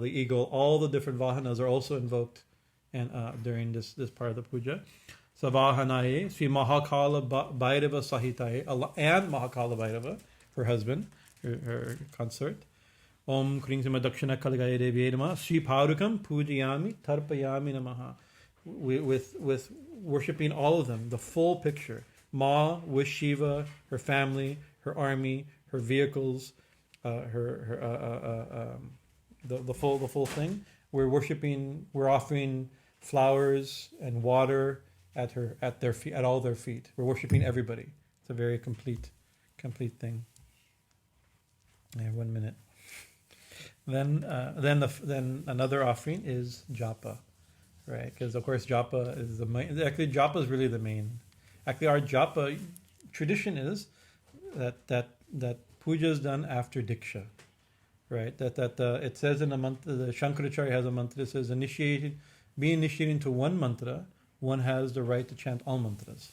eagle. All the different vahanas are also invoked, and during this part of the puja. Savahanaye, Sri Mahakala Bhairava Sahitaye, and Mahakala Bhairava, her husband, her consort. Om Kring Sima Dakshina Kalagaye Devi Namaha, Sri Parukam Pujayami Tarpayami Namaha. With worshipping all of them, the full picture. Ma with Shiva, her family, her army, her vehicles, the full thing. We're offering flowers and water at their feet, at all their feet. We're worshiping everybody. It's a very complete thing. I have 1 minute. Then another offering is Japa, right? Because of course Japa is the main. Actually, Japa is really the main. Actually, our Japa tradition is that puja is done after Diksha, right? It says in a mantra, the Shankaracharya has a mantra that says, be initiated into one mantra, one has the right to chant all mantras.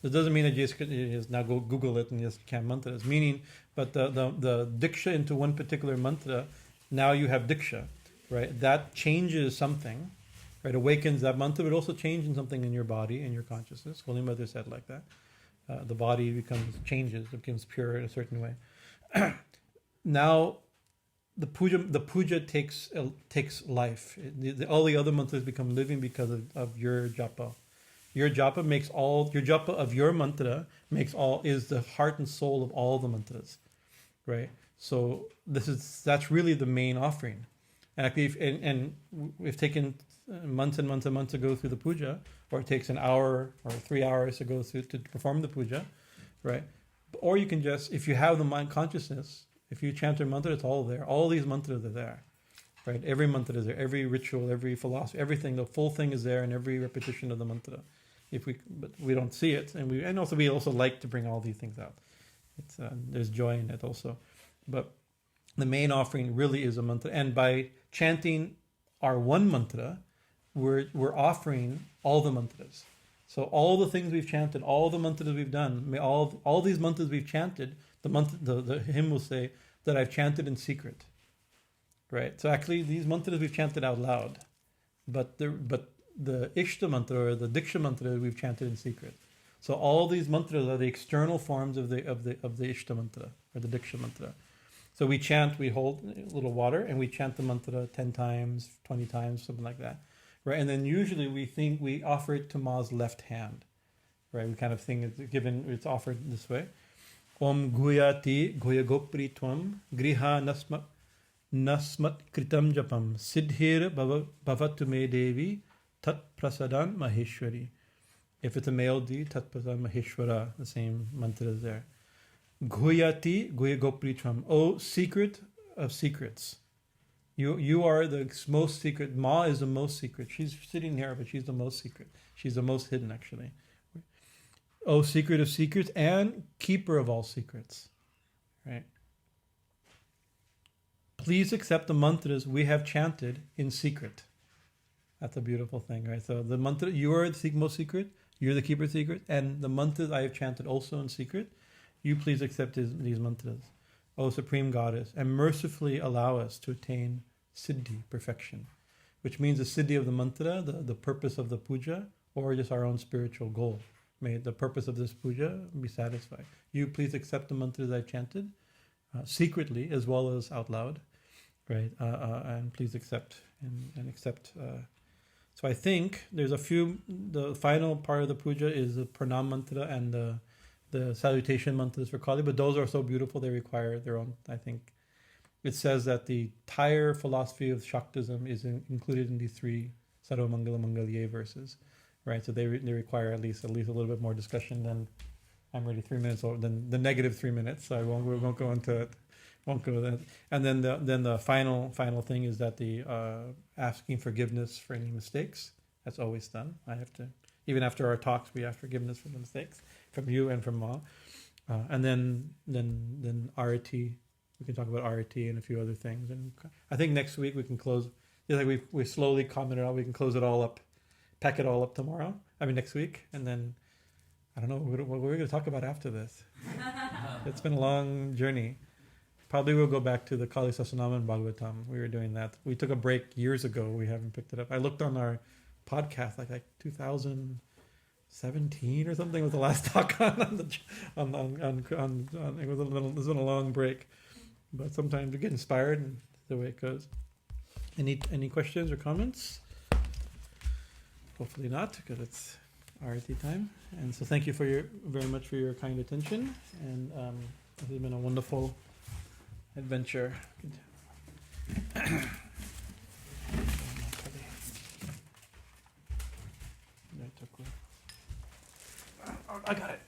This doesn't mean that you just now go Google it and just chant mantras. Meaning, but the Diksha into one particular mantra, now you have Diksha, right? That changes something, right? Awakens that mantra, but also changes something in your body and your consciousness. Holy Mother said like that. The body changes, it becomes pure in a certain way. Now, the puja takes life. All the other mantras become living because of your japa. Your japa of your mantra is the heart and soul of all the mantras, right? So that's really the main offering. And actually, we've taken months and months and months to go through the puja, or it takes an hour or 3 hours to go through to perform the puja, right? Or you can just, if you have the mind consciousness, if you chant your mantra, it's all there. All these mantras are there, right? Every mantra is there. Every ritual, every philosophy, everything. The full thing is there in every repetition of the mantra. But we don't see it, and we also like to bring all these things out. It's there's joy in it also, but the main offering really is a mantra. And by chanting our one mantra, we're offering all the mantras. So all the things we've chanted, all the mantras we've done, may all these mantras we've chanted, the hymn will say that I've chanted in secret, right? So actually, these mantras we've chanted out loud, but the Ishta mantra or the Diksha mantra we've chanted in secret. So all these mantras are the external forms of the Ishta mantra or the Diksha mantra. So we hold a little water and we chant the mantra 10 times, 20 times, something like that, right? And then usually we offer it to Ma's left hand, right? We kind of think it's offered this way. Om Guyati Guyagopri Tvam Griha Nasmat Kritam Japam Siddhir Bhavatu Me Devi Tat Prasadan Maheshwari. If it's a male D, Tat Prasadan Maheshwara, the same mantra is there. Guyati Guyagopritvam. Oh, secret of secrets. You are the most secret. Ma is the most secret. She's sitting here, but she's the most secret. She's the most hidden, actually. Oh, secret of secrets and keeper of all secrets. Right? Please accept the mantras we have chanted in secret. That's a beautiful thing, right? So the mantra, you are the most secret, you're the keeper of secret, and the mantras I have chanted also in secret, you please accept these mantras. O Supreme Goddess, and mercifully allow us to attain siddhi, perfection, which means the siddhi of the mantra, the purpose of the puja, or just our own spiritual goal. May the purpose of this puja be satisfied. You please accept the mantras I chanted, secretly as well as out loud, right? And please accept and accept. So I think there's a few. The final part of the puja is the Pranam Mantra and the salutation mantras for Kali, but those are so beautiful they require their own. I think it says that the entire philosophy of Shaktism is included in these 3 Sarva Mangala Mangalye verses, right? So they require at least a little bit more discussion than I'm already 3 minutes over than the negative 3 minutes. So we won't go into it. Won't go that. And then the final thing is that the asking forgiveness for any mistakes. That's always done. I have to, even after our talks, we ask forgiveness for the mistakes from you and from Ma. And then Arati. We can talk about Arati and a few other things. And I think next week we can close. Like we slowly commented out. We can close it all up, pack it all up tomorrow. Next week, and then I don't know what we're going to talk about after this. It's been a long journey. Probably we'll go back to the Kali Sasanama and Bhagavatam. We were doing that. We took a break years ago. We haven't picked it up. I looked on our podcast like 2017 or something was the last talk on it was been a long break, but sometimes we get inspired and the way it goes. Any questions or comments? Hopefully not, because it's RT time. And so thank you very much for your kind attention. And this has been a wonderful adventure. I got it.